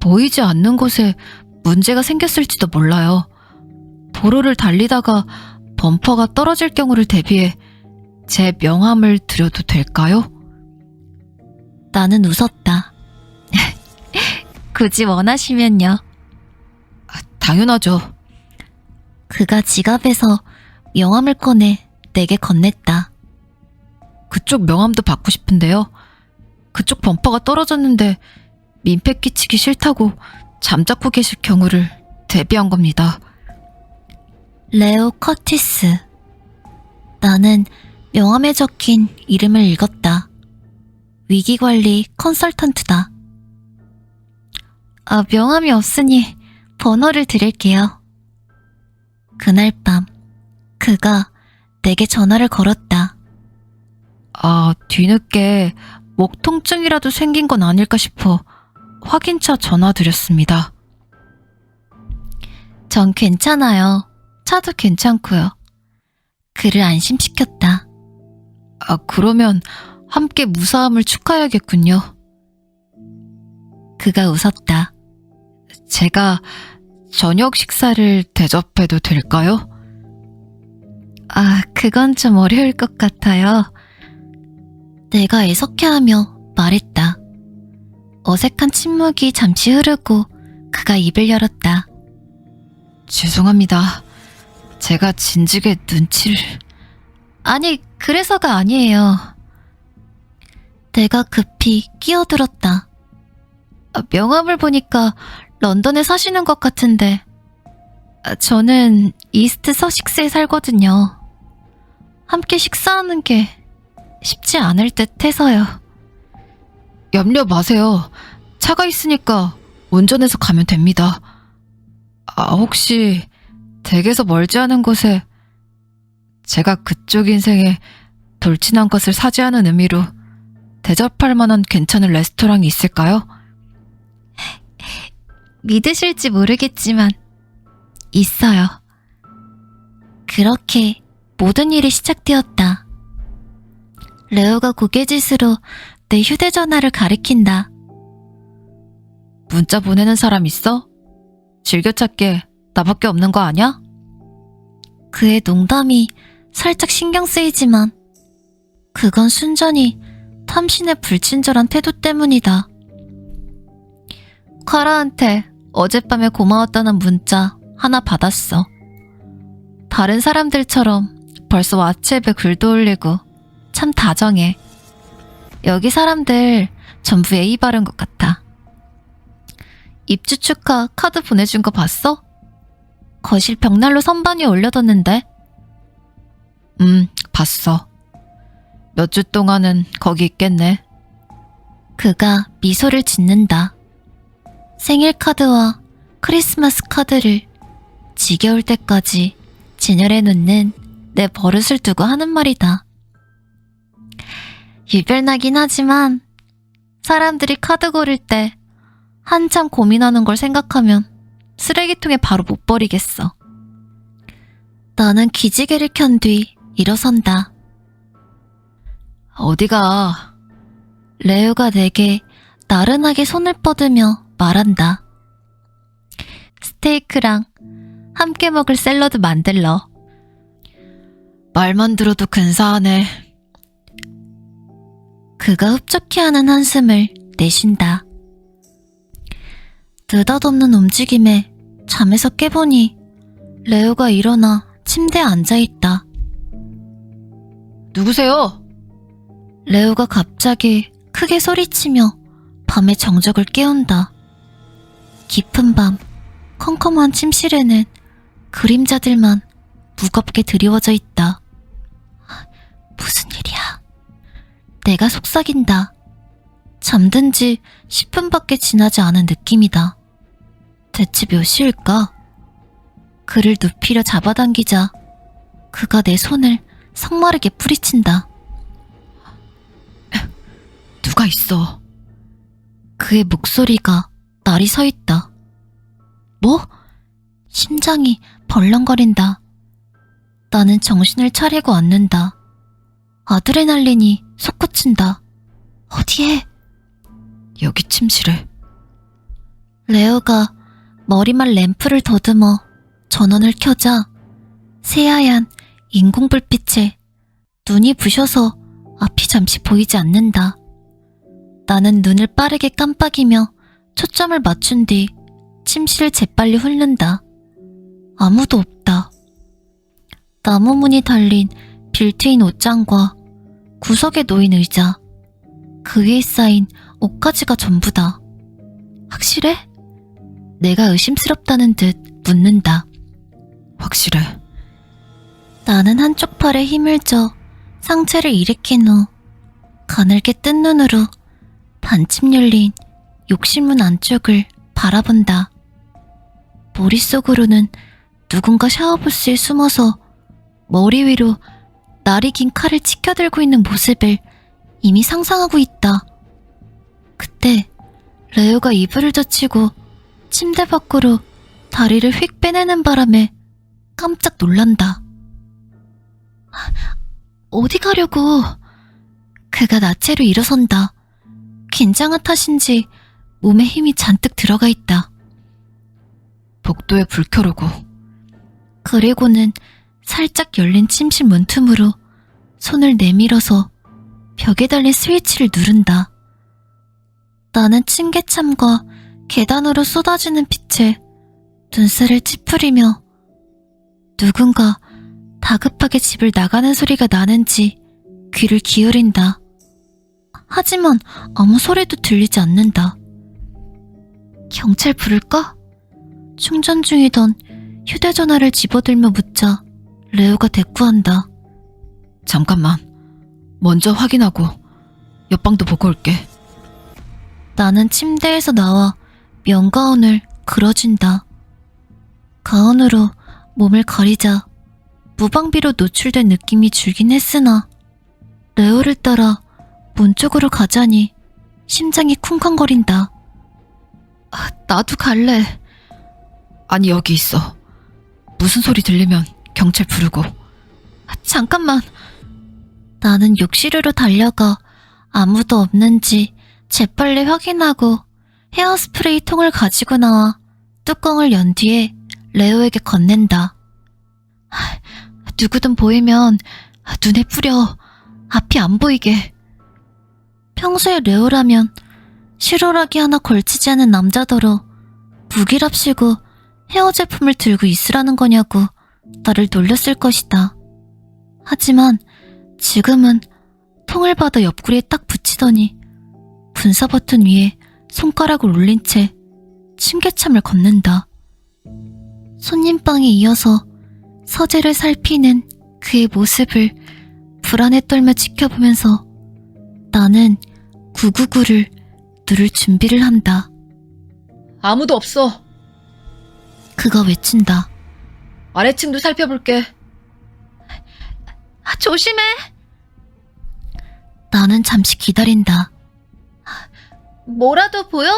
보이지 않는 곳에 문제가 생겼을지도 몰라요. 도로를 달리다가 범퍼가 떨어질 경우를 대비해 제 명함을 드려도 될까요? 나는 웃었다. 굳이 원하시면요. 당연하죠. 그가 지갑에서 명함을 꺼내 내게 건넸다. 그쪽 명함도 받고 싶은데요. 그쪽 범퍼가 떨어졌는데 민폐 끼치기 싫다고 잠자코 계실 경우를 대비한 겁니다. 레오 커티스. 나는 명함에 적힌 이름을 읽었다. 위기관리 컨설턴트다. 명함이 없으니 번호를 드릴게요. 그날 밤 그가 내게 전화를 걸었다. 뒤늦게 목 통증이라도 생긴 건 아닐까 싶어 확인차 전화드렸습니다. 전 괜찮아요. 차도 괜찮고요. 그를 안심시켰다. 그러면 함께 무사함을 축하해야겠군요. 그가 웃었다. 제가 저녁 식사를 대접해도 될까요? 그건 좀 어려울 것 같아요. 내가 애석해하며 말했다. 어색한 침묵이 잠시 흐르고 그가 입을 열었다. 죄송합니다. 제가 진즉에 눈치를... 아니, 그래서가 아니에요. 내가 급히 끼어들었다. 명함을 보니까 런던에 사시는 것 같은데 저는 이스트 서식스에 살거든요. 함께 식사하는 게 쉽지 않을 듯 해서요. 염려 마세요. 차가 있으니까 운전해서 가면 됩니다. 혹시 댁에서 멀지 않은 곳에 제가 그쪽 인생에 돌진한 것을 사죄하는 의미로 대접할 만한 괜찮은 레스토랑이 있을까요? 믿으실지 모르겠지만 있어요. 그렇게 모든 일이 시작되었다. 레오가 고개짓으로 내 휴대전화를 가리킨다. 문자 보내는 사람 있어? 즐겨찾게 나밖에 없는 거 아냐? 그의 농담이 살짝 신경 쓰이지만 그건 순전히 탐신의 불친절한 태도 때문이다. 카라한테 어젯밤에 고마웠다는 문자 하나 받았어. 다른 사람들처럼 벌써 왓츠앱에 글도 올리고 참 다정해. 여기 사람들 전부 예의 바른 것 같아. 입주 축하 카드 보내준 거 봤어? 거실 벽난로 선반 위에 올려뒀는데. 봤어. 몇 주 동안은 거기 있겠네. 그가 미소를 짓는다. 생일 카드와 크리스마스 카드를 지겨울 때까지 진열해 놓는 내 버릇을 두고 하는 말이다. 유별나긴 하지만 사람들이 카드 고를 때 한참 고민하는 걸 생각하면 쓰레기통에 바로 못 버리겠어. 나는 기지개를 켠 뒤 일어선다. 어디가? 레오가 내게 나른하게 손을 뻗으며 말한다. 스테이크랑 함께 먹을 샐러드 만들러. 말만 들어도 근사하네. 그가 흡족해 하는 한숨을 내쉰다. 느닷없는 움직임에 잠에서 깨보니 레오가 일어나 침대에 앉아있다. 누구세요? 레오가 갑자기 크게 소리치며 밤의 정적을 깨운다. 깊은 밤, 컴컴한 침실에는 그림자들만 무겁게 드리워져 있다. 무슨 일이야? 내가 속삭인다. 잠든 지 10분밖에 지나지 않은 느낌이다. 대체 몇 시일까? 그를 눕히려 잡아당기자 그가 내 손을 성마르게 뿌리친다. 누가 있어? 그의 목소리가 날이 서 있다. 뭐? 심장이 벌렁거린다. 나는 정신을 차리고 앉는다. 아드레날린이 솟구친다. 어디에? 여기 침실에. 레오가 머리말 램프를 더듬어 전원을 켜자 새하얀 인공불빛에 눈이 부셔서 앞이 잠시 보이지 않는다. 나는 눈을 빠르게 깜빡이며 초점을 맞춘 뒤 침실을 재빨리 훑는다. 아무도 없다. 나무 문이 달린 빌트인 옷장과 구석에 놓인 의자, 그 위에 쌓인 옷가지가 전부다. 확실해? 내가 의심스럽다는 듯 묻는다. 확실해. 나는 한쪽 팔에 힘을 줘 상체를 일으킨 후 가늘게 뜬 눈으로 반쯤 열린 욕실문 안쪽을 바라본다. 머릿속으로는 누군가 샤워부스에 숨어서 머리 위로 날이 긴 칼을 치켜들고 있는 모습을 이미 상상하고 있다. 그때 레오가 이불을 젖히고 침대 밖으로 다리를 휙 빼내는 바람에 깜짝 놀란다. 어디 가려고? 그가 나체로 일어선다. 긴장한 탓인지 몸에 힘이 잔뜩 들어가 있다. 복도에 불 켜려고. 그리고는 살짝 열린 침실 문틈으로 손을 내밀어서 벽에 달린 스위치를 누른다. 나는 층계참과 계단으로 쏟아지는 빛에 눈살을 찌푸리며 누군가 다급하게 집을 나가는 소리가 나는지 귀를 기울인다. 하지만 아무 소리도 들리지 않는다. 경찰 부를까? 충전 중이던 휴대전화를 집어들며 묻자 레오가 대꾸한다. 잠깐만. 먼저 확인하고 옆방도 보고 올게. 나는 침대에서 나와 면가운을 그려진다. 가운으로 몸을 가리자 무방비로 노출된 느낌이 들긴 했으나 레오를 따라 문 쪽으로 가자니 심장이 쿵쾅거린다. 나도 갈래. 아니, 여기 있어. 무슨 소리 들리면 경찰 부르고. 잠깐만. 나는 욕실으로 달려가 아무도 없는지 재빨리 확인하고 헤어스프레이 통을 가지고 나와 뚜껑을 연 뒤에 레오에게 건넨다. 누구든 보이면 눈에 뿌려. 앞이 안 보이게. 평소에 레오라면 실오라기 하나 걸치지 않은 남자더러 무기랍시고 헤어 제품을 들고 있으라는 거냐고 나를 놀렸을 것이다. 하지만 지금은 통을 받아 옆구리에 딱 붙이더니 분사 버튼 위에 손가락을 올린 채 침개참을 걷는다. 손님방에 이어서 서재를 살피는 그의 모습을 불안에 떨며 지켜보면서 나는 999를 누를 준비를 한다. 아무도 없어. 그가 외친다. 아래층도 살펴볼게. 조심해. 나는 잠시 기다린다. 뭐라도 보여?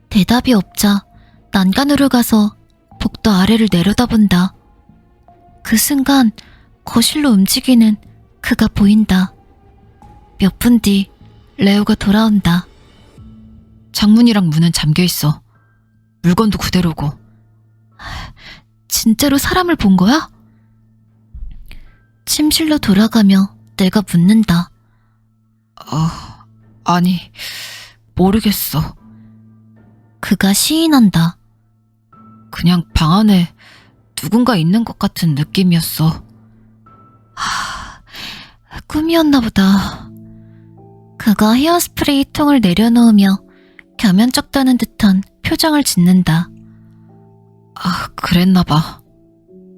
대답이 없자 난간으로 가서 복도 아래를 내려다본다. 그 순간 거실로 움직이는 그가 보인다. 몇 분 뒤 레오가 돌아온다. 창문이랑 문은 잠겨있어. 물건도 그대로고. 진짜로 사람을 본 거야? 침실로 돌아가며 내가 묻는다. 아니, 모르겠어. 그가 시인한다. 그냥 방 안에 누군가 있는 것 같은 느낌이었어. 꿈이었나 보다. 그가 헤어스프레이 통을 내려놓으며 겸연쩍다는 듯한 표정을 짓는다. 그랬나 봐.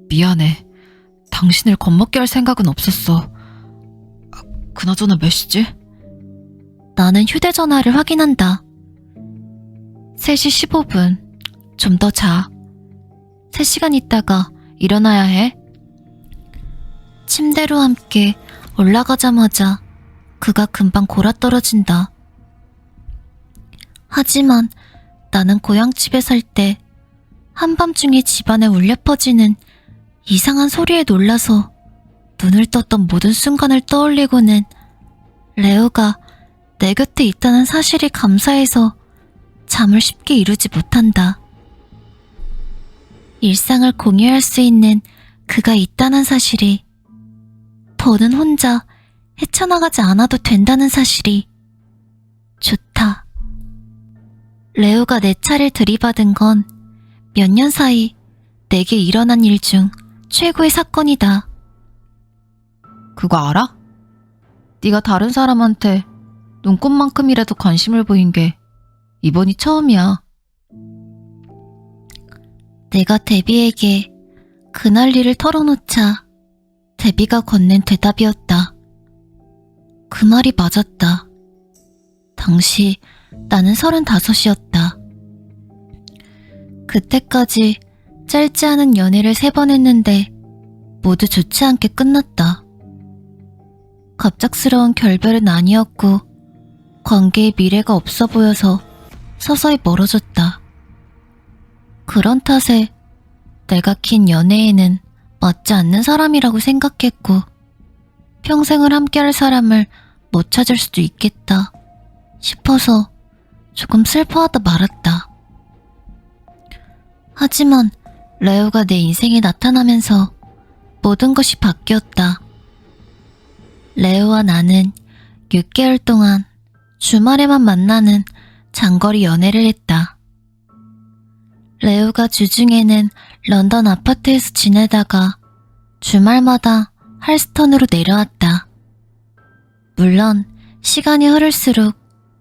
미안해. 당신을 겁먹게 할 생각은 없었어. 그나저나 몇 시지? 나는 휴대전화를 확인한다. 3시 15분. 좀 더 자. 3시간 있다가 일어나야 해. 침대로 함께 올라가자마자 그가 금방 골아떨어진다. 하지만 나는 고향집에 살 때 한밤중에 집안에 울려 퍼지는 이상한 소리에 놀라서 눈을 떴던 모든 순간을 떠올리고는 레오가 내 곁에 있다는 사실이 감사해서 잠을 쉽게 이루지 못한다. 일상을 공유할 수 있는 그가 있다는 사실이, 더는 혼자 헤쳐나가지 않아도 된다는 사실이 좋다. 레오가 내 차를 들이받은 건 몇 년 사이 내게 일어난 일 중 최고의 사건이다. 그거 알아? 네가 다른 사람한테 눈꽃만큼이라도 관심을 보인 게 이번이 처음이야. 내가 데비에게 그날 일을 털어놓자 데비가 건넨 대답이었다. 그 말이 맞았다. 당시 나는 35이었다. 그때까지 짧지 않은 연애를 3번 했는데 모두 좋지 않게 끝났다. 갑작스러운 결별은 아니었고 관계에 미래가 없어 보여서 서서히 멀어졌다. 그런 탓에 내가 긴 연애에는 맞지 않는 사람이라고 생각했고 평생을 함께할 사람을 못 찾을 수도 있겠다 싶어서 조금 슬퍼하다 말았다. 하지만 레오가 내 인생에 나타나면서 모든 것이 바뀌었다. 레오와 나는 6개월 동안 주말에만 만나는 장거리 연애를 했다. 레오가 주중에는 런던 아파트에서 지내다가 주말마다 할스턴으로 내려왔다. 물론 시간이 흐를수록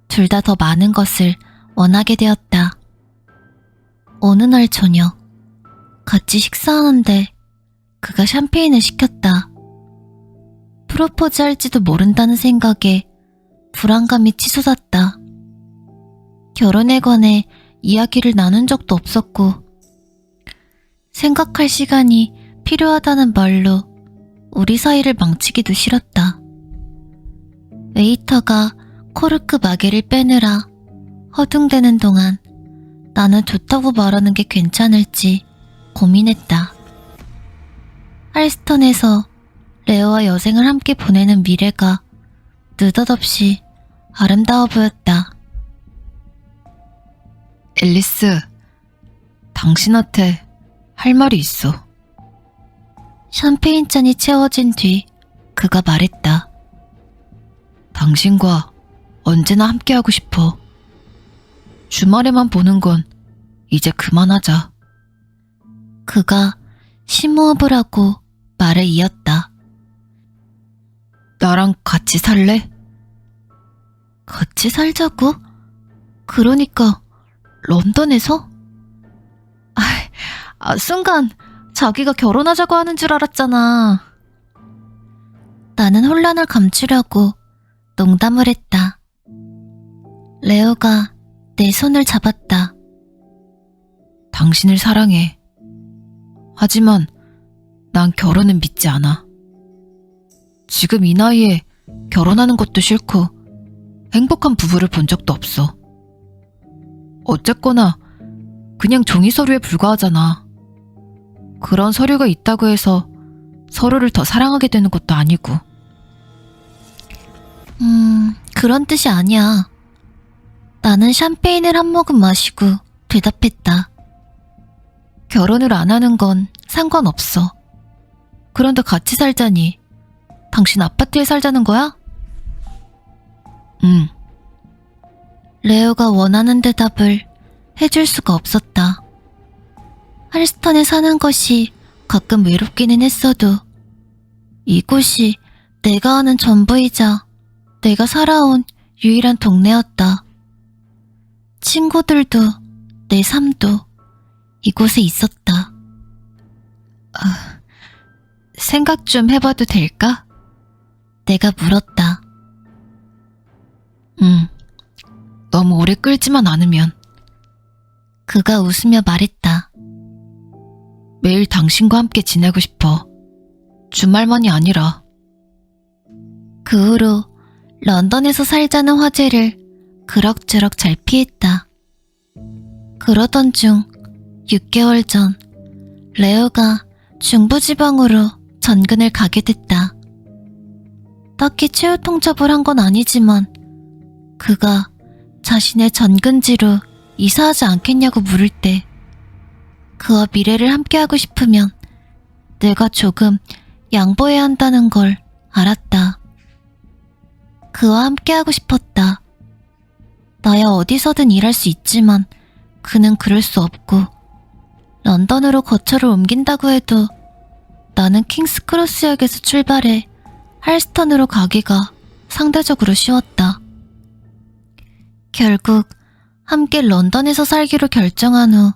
둘 다 더 많은 것을 원하게 되었다. 어느 날 저녁 같이 식사하는데 그가 샴페인을 시켰다. 프로포즈 할지도 모른다는 생각에 불안감이 치솟았다. 결혼에 관해 이야기를 나눈 적도 없었고 생각할 시간이 필요하다는 말로 우리 사이를 망치기도 싫었다. 웨이터가 코르크 마개를 빼느라 허둥대는 동안 나는 좋다고 말하는 게 괜찮을지 고민했다. 할스턴에서 레오와 여생을 함께 보내는 미래가 느닷없이 아름다워 보였다. 앨리스, 당신한테 할 말이 있어. 샴페인 잔이 채워진 뒤 그가 말했다. 당신과 언제나 함께하고 싶어. 주말에만 보는 건 이제 그만하자. 그가 심호흡을 하고 말을 이었다. 나랑 같이 살래? 같이 살자고? 그러니까 런던에서? 순간 자기가 결혼하자고 하는 줄 알았잖아. 나는 혼란을 감추려고 농담을 했다. 레오가 내 손을 잡았다. 당신을 사랑해. 하지만 난 결혼은 믿지 않아. 지금 이 나이에 결혼하는 것도 싫고 행복한 부부를 본 적도 없어. 어쨌거나 그냥 종이 서류에 불과하잖아. 그런 서류가 있다고 해서 서로를 더 사랑하게 되는 것도 아니고. 그런 뜻이 아니야. 나는 샴페인을 한 모금 마시고 대답했다. 결혼을 안 하는 건 상관없어. 그런데 같이 살자니 당신 아파트에 살자는 거야? 응. 레오가 원하는 대답을 해줄 수가 없었다. 할스턴에 사는 것이 가끔 외롭기는 했어도 이곳이 내가 아는 전부이자 내가 살아온 유일한 동네였다. 친구들도 내 삶도 이곳에 있었다. 생각 좀 해봐도 될까? 내가 물었다. 너무 오래 끌지만 않으면. 그가 웃으며 말했다. 매일 당신과 함께 지내고 싶어. 주말만이 아니라. 그 후로 런던에서 살자는 화제를 그럭저럭 잘 피했다. 그러던 중 6개월 전 레오가 중부지방으로 전근을 가게 됐다. 딱히 최후 통첩을 한 건 아니지만 그가 자신의 전근지로 이사하지 않겠냐고 물을 때 그와 미래를 함께하고 싶으면 내가 조금 양보해야 한다는 걸 알았다. 그와 함께하고 싶었다. 나야 어디서든 일할 수 있지만 그는 그럴 수 없고 런던으로 거처를 옮긴다고 해도 나는 킹스크로스역에서 출발해 할스턴으로 가기가 상대적으로 쉬웠다. 결국 함께 런던에서 살기로 결정한 후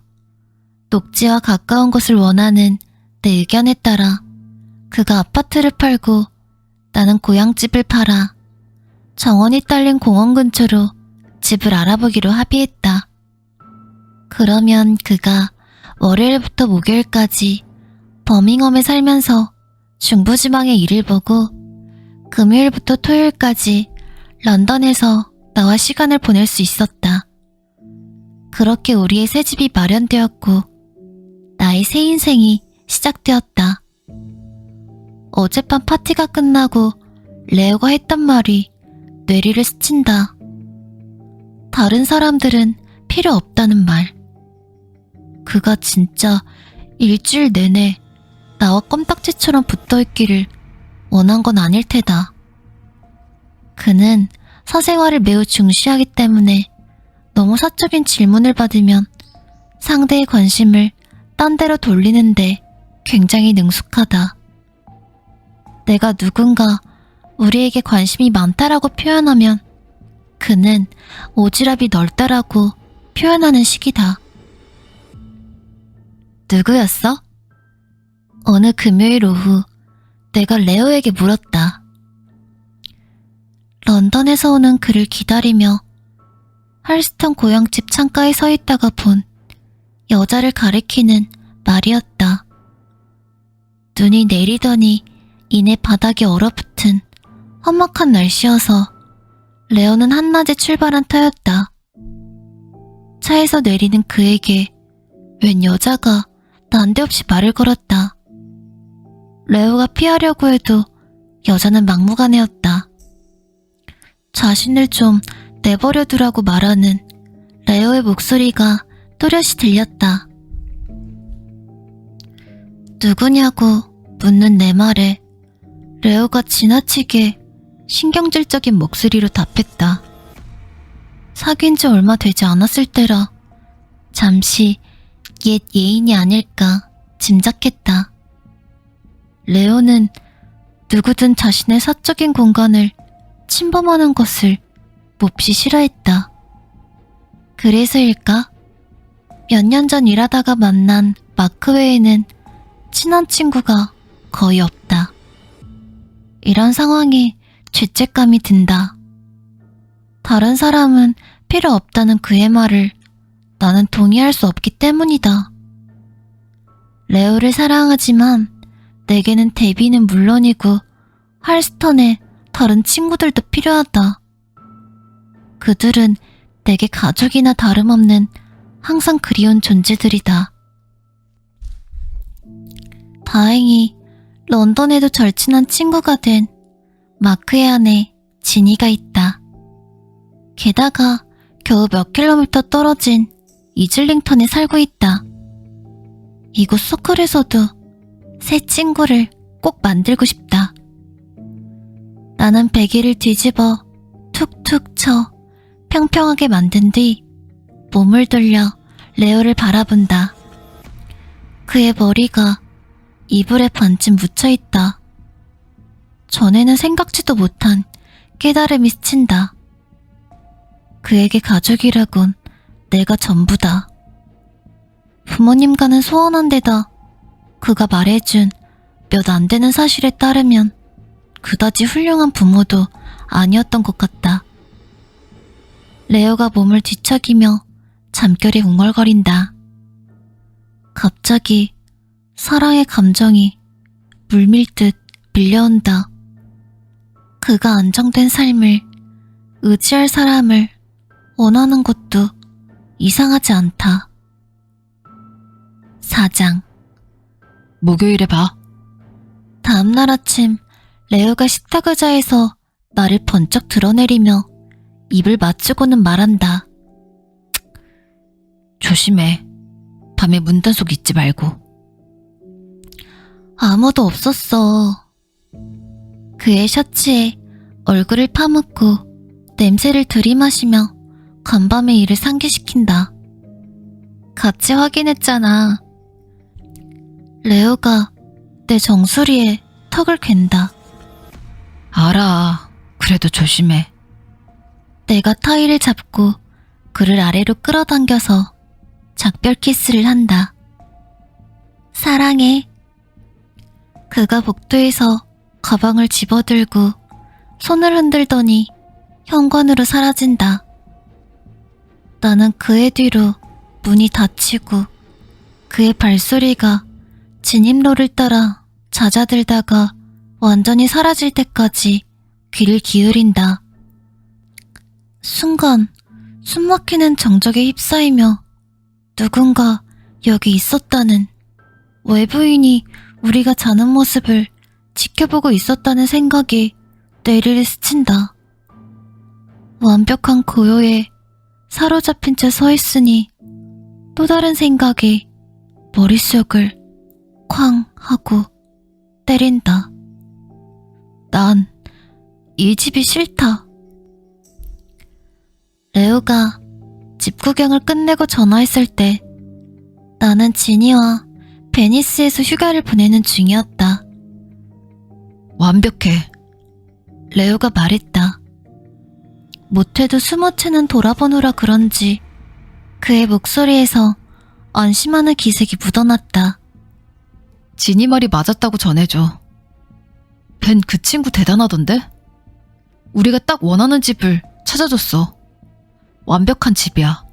녹지와 가까운 곳을 원하는 내 의견에 따라 그가 아파트를 팔고 나는 고향집을 팔아 정원이 딸린 공원 근처로 집을 알아보기로 합의했다. 그러면 그가 월요일부터 목요일까지 버밍엄에 살면서 중부지방의 일을 보고 금요일부터 토요일까지 런던에서 나와 시간을 보낼 수 있었다. 그렇게 우리의 새 집이 마련되었고 나의 새 인생이 시작되었다. 어젯밤 파티가 끝나고 레오가 했던 말이 뇌리를 스친다. 다른 사람들은 필요 없다는 말. 그가 진짜 일주일 내내 나와 껌딱지처럼 붙어있기를 원한 건 아닐 테다. 그는 사생활을 매우 중시하기 때문에 너무 사적인 질문을 받으면 상대의 관심을 딴 데로 돌리는데 굉장히 능숙하다. 내가 누군가 우리에게 관심이 많다라고 표현하면 그는 오지랖이 넓다라고 표현하는 식이다. 누구였어? 어느 금요일 오후 내가 레오에게 물었다. 런던에서 오는 그를 기다리며 할스턴 고향집 창가에 서 있다가 본 여자를 가리키는 말이었다. 눈이 내리더니 이내 바닥이 얼어붙은 험악한 날씨여서 레오는 한낮에 출발한 터였다. 차에서 내리는 그에게 웬 여자가 난데없이 말을 걸었다. 레오가 피하려고 해도 여자는 막무가내였다. 자신을 좀 내버려두라고 말하는 레오의 목소리가 또렷이 들렸다. 누구냐고 묻는 내 말에 레오가 지나치게 신경질적인 목소리로 답했다. 사귄 지 얼마 되지 않았을 때라 잠시 옛 예인이 아닐까 짐작했다. 레오는 누구든 자신의 사적인 공간을 침범하는 것을 몹시 싫어했다. 그래서일까? 몇 년 전 일하다가 만난 마크 외에는 친한 친구가 거의 없다. 이런 상황에 죄책감이 든다. 다른 사람은 필요 없다는 그의 말을 나는 동의할 수 없기 때문이다. 레오를 사랑하지만 내게는 데비는 물론이고 할스턴의 다른 친구들도 필요하다. 그들은 내게 가족이나 다름없는 항상 그리운 존재들이다. 다행히 런던에도 절친한 친구가 된 마크의 아내 지니가 있다. 게다가 겨우 몇 킬로미터 떨어진 이즐링턴에 살고 있다. 이곳 소클에서도 새 친구를 꼭 만들고 싶다. 나는 베개를 뒤집어 툭툭 쳐 평평하게 만든 뒤 몸을 돌려 레오를 바라본다. 그의 머리가 이불에 반쯤 묻혀있다. 전에는 생각지도 못한 깨달음이 스친다. 그에게 가족이라곤 내가 전부다. 부모님과는 소원한 데다 그가 말해준 몇 안 되는 사실에 따르면 그다지 훌륭한 부모도 아니었던 것 같다. 레오가 몸을 뒤척이며 잠결에 웅얼거린다. 갑자기 사랑의 감정이 물밀듯 밀려온다. 그가 안정된 삶을, 의지할 사람을 원하는 것도 이상하지 않다. 4장. 목요일에 봐. 다음날 아침 레오가 식탁 의자에서 나를 번쩍 드러내리며 입을 맞추고는 말한다. 조심해. 밤에 문단속 잊지 말고. 아무도 없었어. 그의 셔츠에 얼굴을 파묻고 냄새를 들이마시며 간밤의 일을 상기시킨다. 같이 확인했잖아. 레오가 내 정수리에 턱을 갠다. 알아. 그래도 조심해. 내가 타일을 잡고 그를 아래로 끌어당겨서 작별 키스를 한다. 사랑해. 그가 복도에서 가방을 집어들고 손을 흔들더니 현관으로 사라진다. 나는 그의 뒤로 문이 닫히고 그의 발소리가 진입로를 따라 잦아들다가 완전히 사라질 때까지 귀를 기울인다. 순간 숨막히는 정적에 휩싸이며 누군가 여기 있었다는, 외부인이 우리가 자는 모습을 지켜보고 있었다는 생각이 뇌리를 스친다. 완벽한 고요에 사로잡힌 채 서 있으니 또 다른 생각이 머릿속을 쾅 하고 때린다. 난 이 집이 싫다. 레오가 집 구경을 끝내고 전화했을 때 나는 지니와 베니스에서 휴가를 보내는 중이었다. 완벽해. 레오가 말했다. 못해도 20채는 돌아보느라 그런지 그의 목소리에서 안심하는 기색이 묻어났다. 지니 말이 맞았다고 전해줘. 벤 그 친구 대단하던데? 우리가 딱 원하는 집을 찾아줬어. 완벽한 집이야.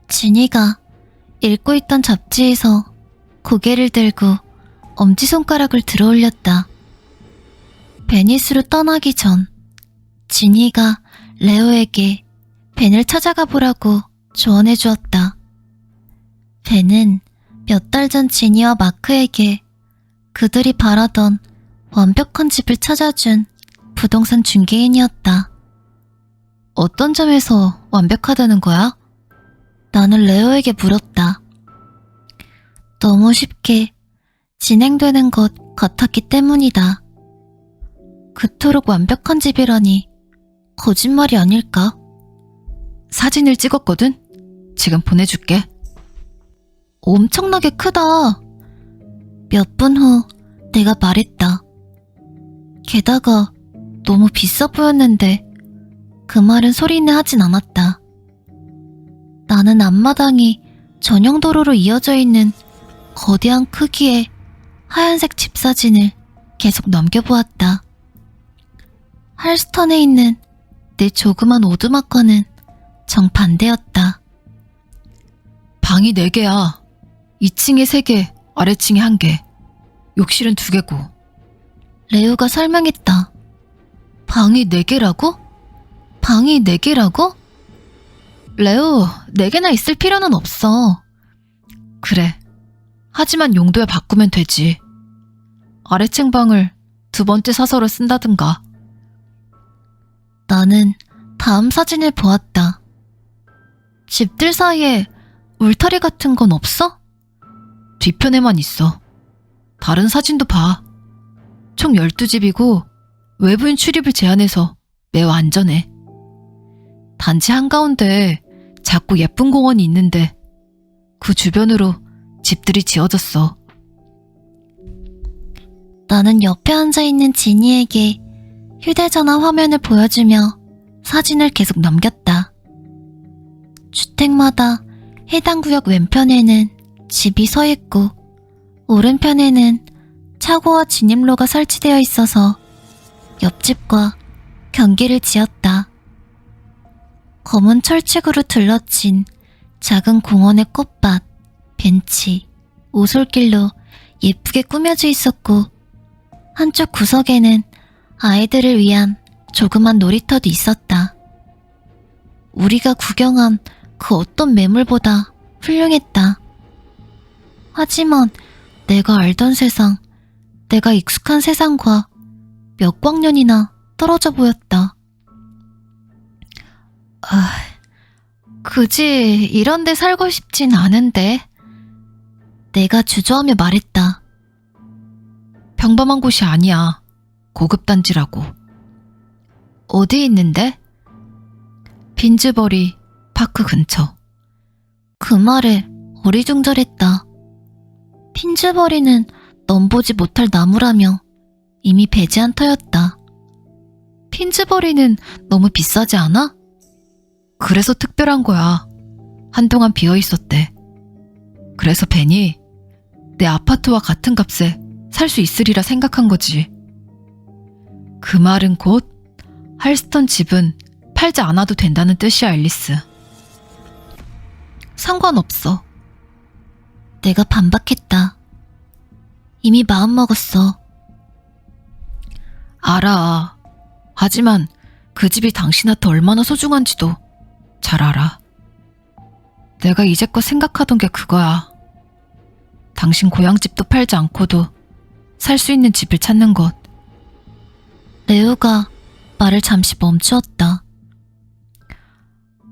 지니가 읽고 있던 잡지에서 고개를 들고 엄지손가락을 들어 올렸다. 베니스로 떠나기 전 지니가 레오에게 벤을 찾아가 보라고 조언해 주었다. 벤은 몇 달 전 지니와 마크에게 그들이 바라던 완벽한 집을 찾아준 부동산 중개인이었다. 어떤 점에서 완벽하다는 거야? 나는 레오에게 물었다. 너무 쉽게 진행되는 것 같았기 때문이다. 그토록 완벽한 집이라니 거짓말이 아닐까? 사진을 찍었거든? 지금 보내줄게. 엄청나게 크다. 몇 분 후 내가 말했다. 게다가 너무 비싸 보였는데 그 말은 소리는 하진 않았다. 나는 앞마당이 전용도로로 이어져 있는 거대한 크기의 하얀색 집 사진을 계속 넘겨보았다. 할스턴에 있는 내 조그만 오두막과는 정반대였다. 방이 4개야. 2층에 3개, 아래층에 1개. 욕실은 2개고. 레오가 설명했다. 방이 4개라고? 방이 4개라고? 레오, 4개나 있을 필요는 없어. 그래. 하지만 용도에 바꾸면 되지. 아래층 방을 2번째 사서로 쓴다든가. 나는 다음 사진을 보았다. 집들 사이에 울타리 같은 건 없어? 뒤편에만 있어. 다른 사진도 봐. 총 12집이고 외부인 출입을 제한해서 매우 안전해. 단지 한가운데 작고 예쁜 공원이 있는데 그 주변으로 집들이 지어졌어. 나는 옆에 앉아있는 지니에게 휴대전화 화면을 보여주며 사진을 계속 넘겼다. 주택마다 해당 구역 왼편에는 집이 서 있고 오른편에는 차고와 진입로가 설치되어 있어서 옆집과 경계를 지었다. 검은 철책으로 둘러친 작은 공원의 꽃밭, 벤치, 오솔길로 예쁘게 꾸며져 있었고 한쪽 구석에는 아이들을 위한 조그만 놀이터도 있었다. 우리가 구경한 그 어떤 매물보다 훌륭했다. 하지만 내가 알던 세상, 내가 익숙한 세상과 몇 광년이나 떨어져 보였다. 굳이 이런 데 살고 싶진 않은데. 내가 주저하며 말했다. 평범한 곳이 아니야. 고급 단지라고. 어디 있는데? 핀즈버리 파크 근처. 그 말에 어리둥절했다. 핀즈버리는 넘보지 못할 나무라며 이미 배제한 터였다. 핀즈버리는 너무 비싸지 않아? 그래서 특별한 거야. 한동안 비어 있었대. 그래서 벤이 내 아파트와 같은 값에 살 수 있으리라 생각한 거지. 그 말은 곧 할스턴 집은 팔지 않아도 된다는 뜻이야, 앨리스. 상관없어. 내가 반박했다. 이미 마음먹었어. 알아. 하지만 그 집이 당신한테 얼마나 소중한지도 잘 알아. 내가 이제껏 생각하던 게 그거야. 당신 고향집도 팔지 않고도 살 수 있는 집을 찾는 것. 레오가 말을 잠시 멈추었다.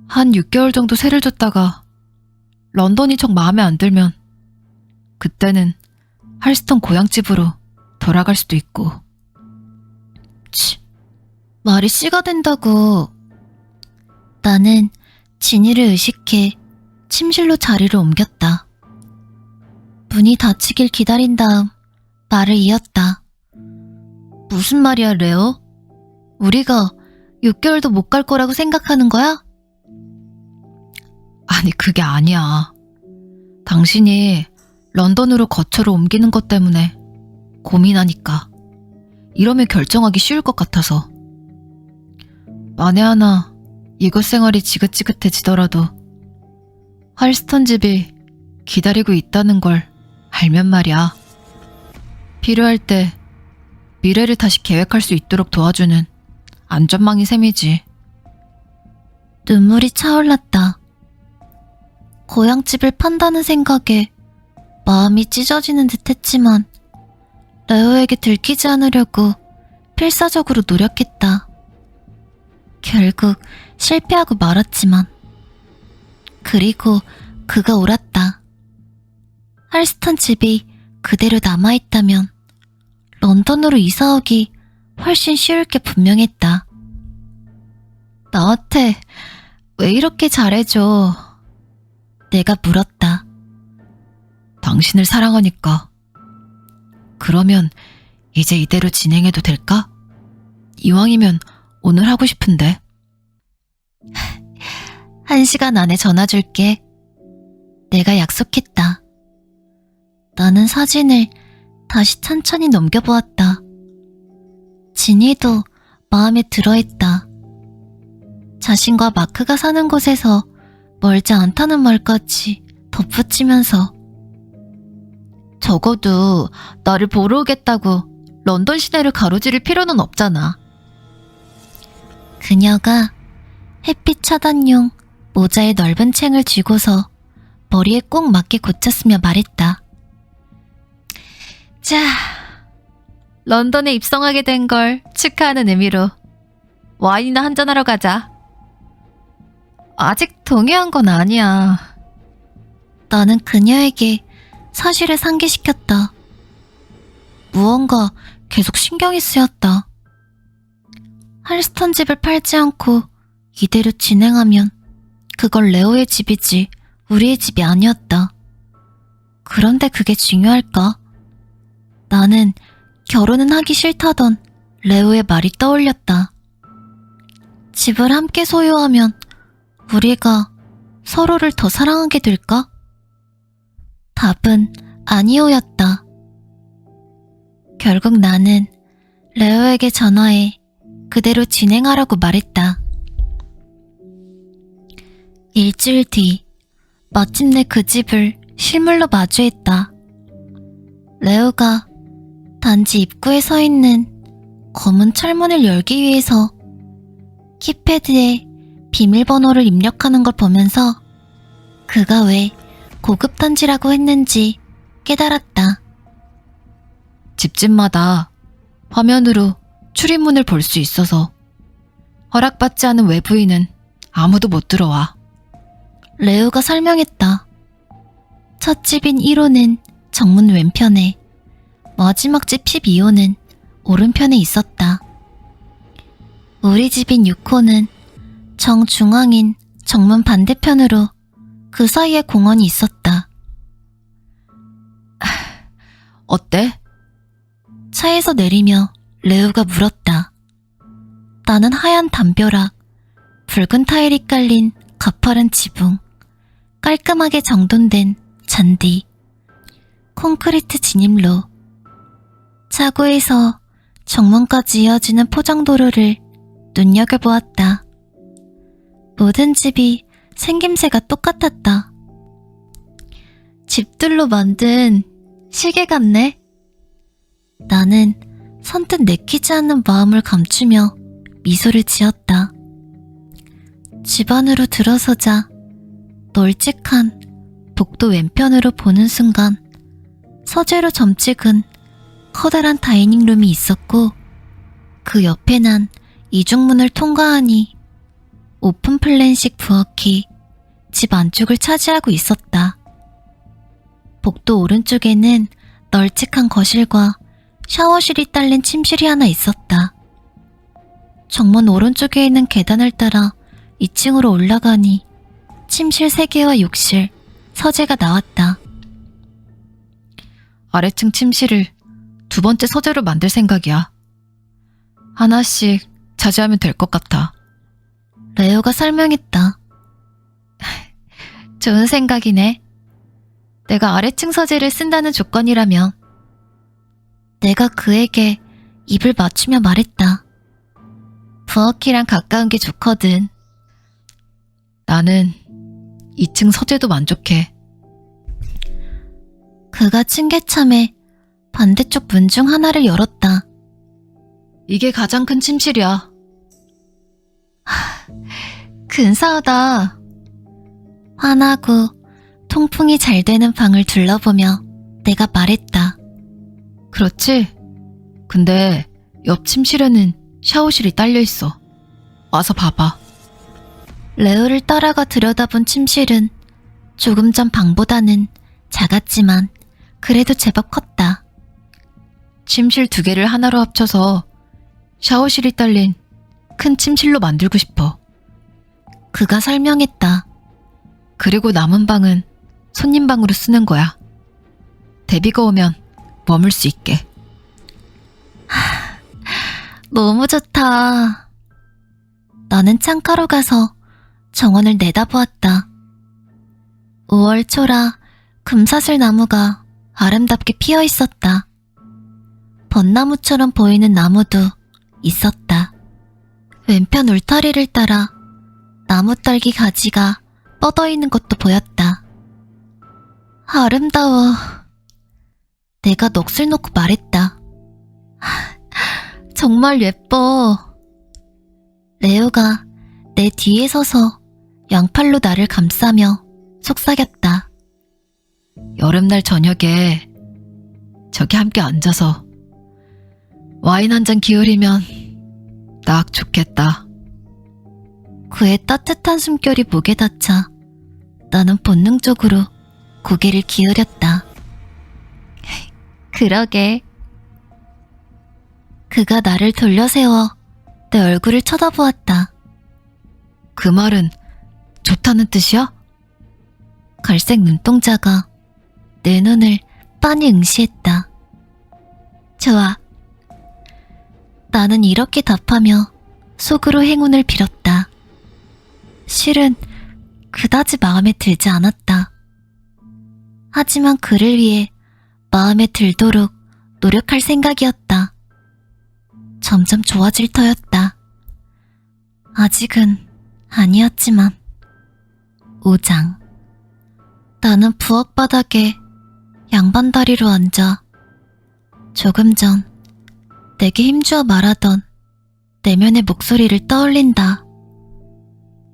한 6개월 정도 세를 줬다가 런던이 정 마음에 안 들면 그때는 할스턴 고향집으로 돌아갈 수도 있고. 말이 씨가 된다고. 나는 진이를 의식해 침실로 자리를 옮겼다. 문이 닫히길 기다린 다음 말을 이었다. 무슨 말이야, 레오? 우리가 6개월도 못 갈 거라고 생각하는 거야? 아니, 그게 아니야. 당신이 런던으로 거처를 옮기는 것 때문에 고민하니까. 이러면 결정하기 쉬울 것 같아서. 만에 하나 이곳 생활이 지긋지긋해지더라도 할스턴 집이 기다리고 있다는 걸 알면 말이야. 필요할 때 미래를 다시 계획할 수 있도록 도와주는 안전망이 셈이지. 눈물이 차올랐다. 고향집을 판다는 생각에 마음이 찢어지는 듯 했지만 레오에게 들키지 않으려고 필사적으로 노력했다. 결국 실패하고 말았지만. 그리고 그가 옳았다. 할스턴 집이 그대로 남아있다면 런던으로 이사오기 훨씬 쉬울 게 분명했다. 나한테 왜 이렇게 잘해줘? 내가 물었다. 당신을 사랑하니까. 그러면 이제 이대로 진행해도 될까? 이왕이면 오늘 하고 싶은데. 1시간 안에 전화 줄게. 내가 약속했다. 나는 사진을 다시 천천히 넘겨보았다. 진이도 마음에 들어했다. 자신과 마크가 사는 곳에서 멀지 않다는 말까지 덧붙이면서 적어도 나를 보러 오겠다고 런던 시내를 가로지를 필요는 없잖아. 그녀가 햇빛 차단용 모자의 넓은 챙을 쥐고서 머리에 꼭 맞게 고쳤으며 말했다. 자, 런던에 입성하게 된 걸 축하하는 의미로 와인이나 한잔하러 가자. 아직 동의한 건 아니야. 나는 그녀에게 사실을 상기시켰다. 무언가 계속 신경이 쓰였다. 할스턴 집을 팔지 않고 이대로 진행하면 그걸 레오의 집이지 우리의 집이 아니었다. 그런데 그게 중요할까? 나는 결혼은 하기 싫다던 레오의 말이 떠올렸다. 집을 함께 소유하면 우리가 서로를 더 사랑하게 될까? 답은 아니오였다. 결국 나는 레오에게 전화해 그대로 진행하라고 말했다. 일주일 뒤 마침내 그 집을 실물로 마주했다. 레오가 단지 입구에 서 있는 검은 철문을 열기 위해서 키패드에 비밀번호를 입력하는 걸 보면서 그가 왜 고급 단지라고 했는지 깨달았다. 집집마다 화면으로 출입문을 볼 수 있어서 허락받지 않은 외부인은 아무도 못 들어와. 레오가 설명했다. 첫 집인 1호는 정문 왼편에, 마지막 집 12호는 오른편에 있었다. 우리 집인 6호는 정중앙인 정문 반대편으로 그 사이에 공원이 있었다. 어때? 차에서 내리며 레오가 물었다. 나는 하얀 담벼락, 붉은 타일이 깔린 가파른 지붕, 깔끔하게 정돈된 잔디, 콘크리트 진입로, 차고에서 정문까지 이어지는 포장도로를 눈여겨보았다. 모든 집이 생김새가 똑같았다. 집들로 만든 시계 같네. 나는 선뜻 내키지 않는 마음을 감추며 미소를 지었다. 집 안으로 들어서자 널찍한 복도 왼편으로 보는 순간 서재로 점찍은 커다란 다이닝룸이 있었고 그 옆에 난 이중문을 통과하니 오픈 플랜식 부엌이 집 안쪽을 차지하고 있었다. 복도 오른쪽에는 널찍한 거실과 샤워실이 딸린 침실이 하나 있었다. 정문 오른쪽에 있는 계단을 따라 2층으로 올라가니 침실 3개와 욕실, 서재가 나왔다. 아래층 침실을 두 번째 서재로 만들 생각이야. 하나씩 자제하면 될 것 같아. 레오가 설명했다. 좋은 생각이네. 내가 아래층 서재를 쓴다는 조건이라면. 내가 그에게 입을 맞추며 말했다. 부엌이랑 가까운 게 좋거든. 나는 2층 서재도 만족해. 그가 층계참에 반대쪽 문 중 하나를 열었다. 이게 가장 큰 침실이야. 근사하다. 환하고 통풍이 잘 되는 방을 둘러보며 내가 말했다. 그렇지? 근데 옆 침실에는 샤워실이 딸려 있어. 와서 봐봐. 레오를 따라가 들여다본 침실은 조금 전 방보다는 작았지만 그래도 제법 컸다. 침실 2개를 하나로 합쳐서 샤워실이 딸린 큰 침실로 만들고 싶어. 그가 설명했다. 그리고 남은 방은 손님방으로 쓰는 거야. 데뷔가 오면 머물 수 있게. 너무 좋다. 나는 창가로 가서 정원을 내다보았다. 5월 초라 금사슬 나무가 아름답게 피어 있었다. 벚나무처럼 보이는 나무도 있었다. 왼편 울타리를 따라 나무딸기 가지가 뻗어있는 것도 보였다. 아름다워. 내가 넋을 놓고 말했다. 정말 예뻐. 레오가 내 뒤에 서서 양팔로 나를 감싸며 속삭였다. 여름날 저녁에 저기 함께 앉아서 와인 한 잔 기울이면 딱 좋겠다. 그의 따뜻한 숨결이 목에 닿자 나는 본능적으로 고개를 기울였다. 그러게. 그가 나를 돌려세워 내 얼굴을 쳐다보았다. 그 말은 좋다는 뜻이야? 갈색 눈동자가 내 눈을 빤히 응시했다. 좋아. 나는 이렇게 답하며 속으로 행운을 빌었다. 실은 그다지 마음에 들지 않았다. 하지만 그를 위해 마음에 들도록 노력할 생각이었다. 점점 좋아질 터였다. 아직은 아니었지만. 5장. 나는 부엌 바닥에 양반다리로 앉아 조금 전 내게 힘주어 말하던 내면의 목소리를 떠올린다.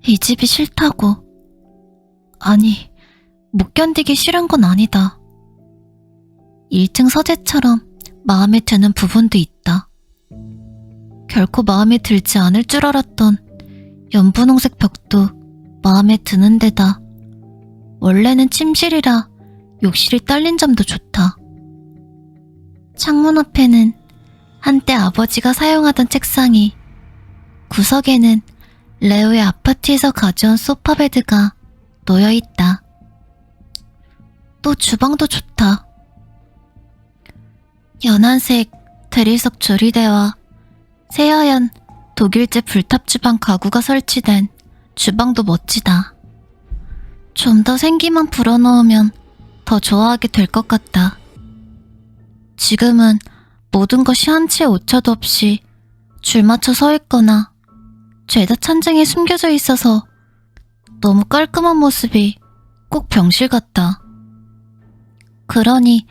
이 집이 싫다고. 아니, 못 견디기 싫은 건 아니다. 1층 서재처럼 마음에 드는 부분도 있다. 결코 마음에 들지 않을 줄 알았던 연분홍색 벽도 마음에 드는 데다 원래는 침실이라 욕실이 딸린 점도 좋다. 창문 앞에는 한때 아버지가 사용하던 책상이, 구석에는 레오의 아파트에서 가져온 소파베드가 놓여있다. 또 주방도 좋다. 연한색 대리석 조리대와 새하얀 독일제 불탑 주방 가구가 설치된 주방도 멋지다. 좀 더 생기만 불어넣으면 더 좋아하게 될 것 같다. 지금은 모든 것이 한 치의 오차도 없이 줄 맞춰 서 있거나 죄다 찬장에 숨겨져 있어서 너무 깔끔한 모습이 꼭 병실 같다. 그러니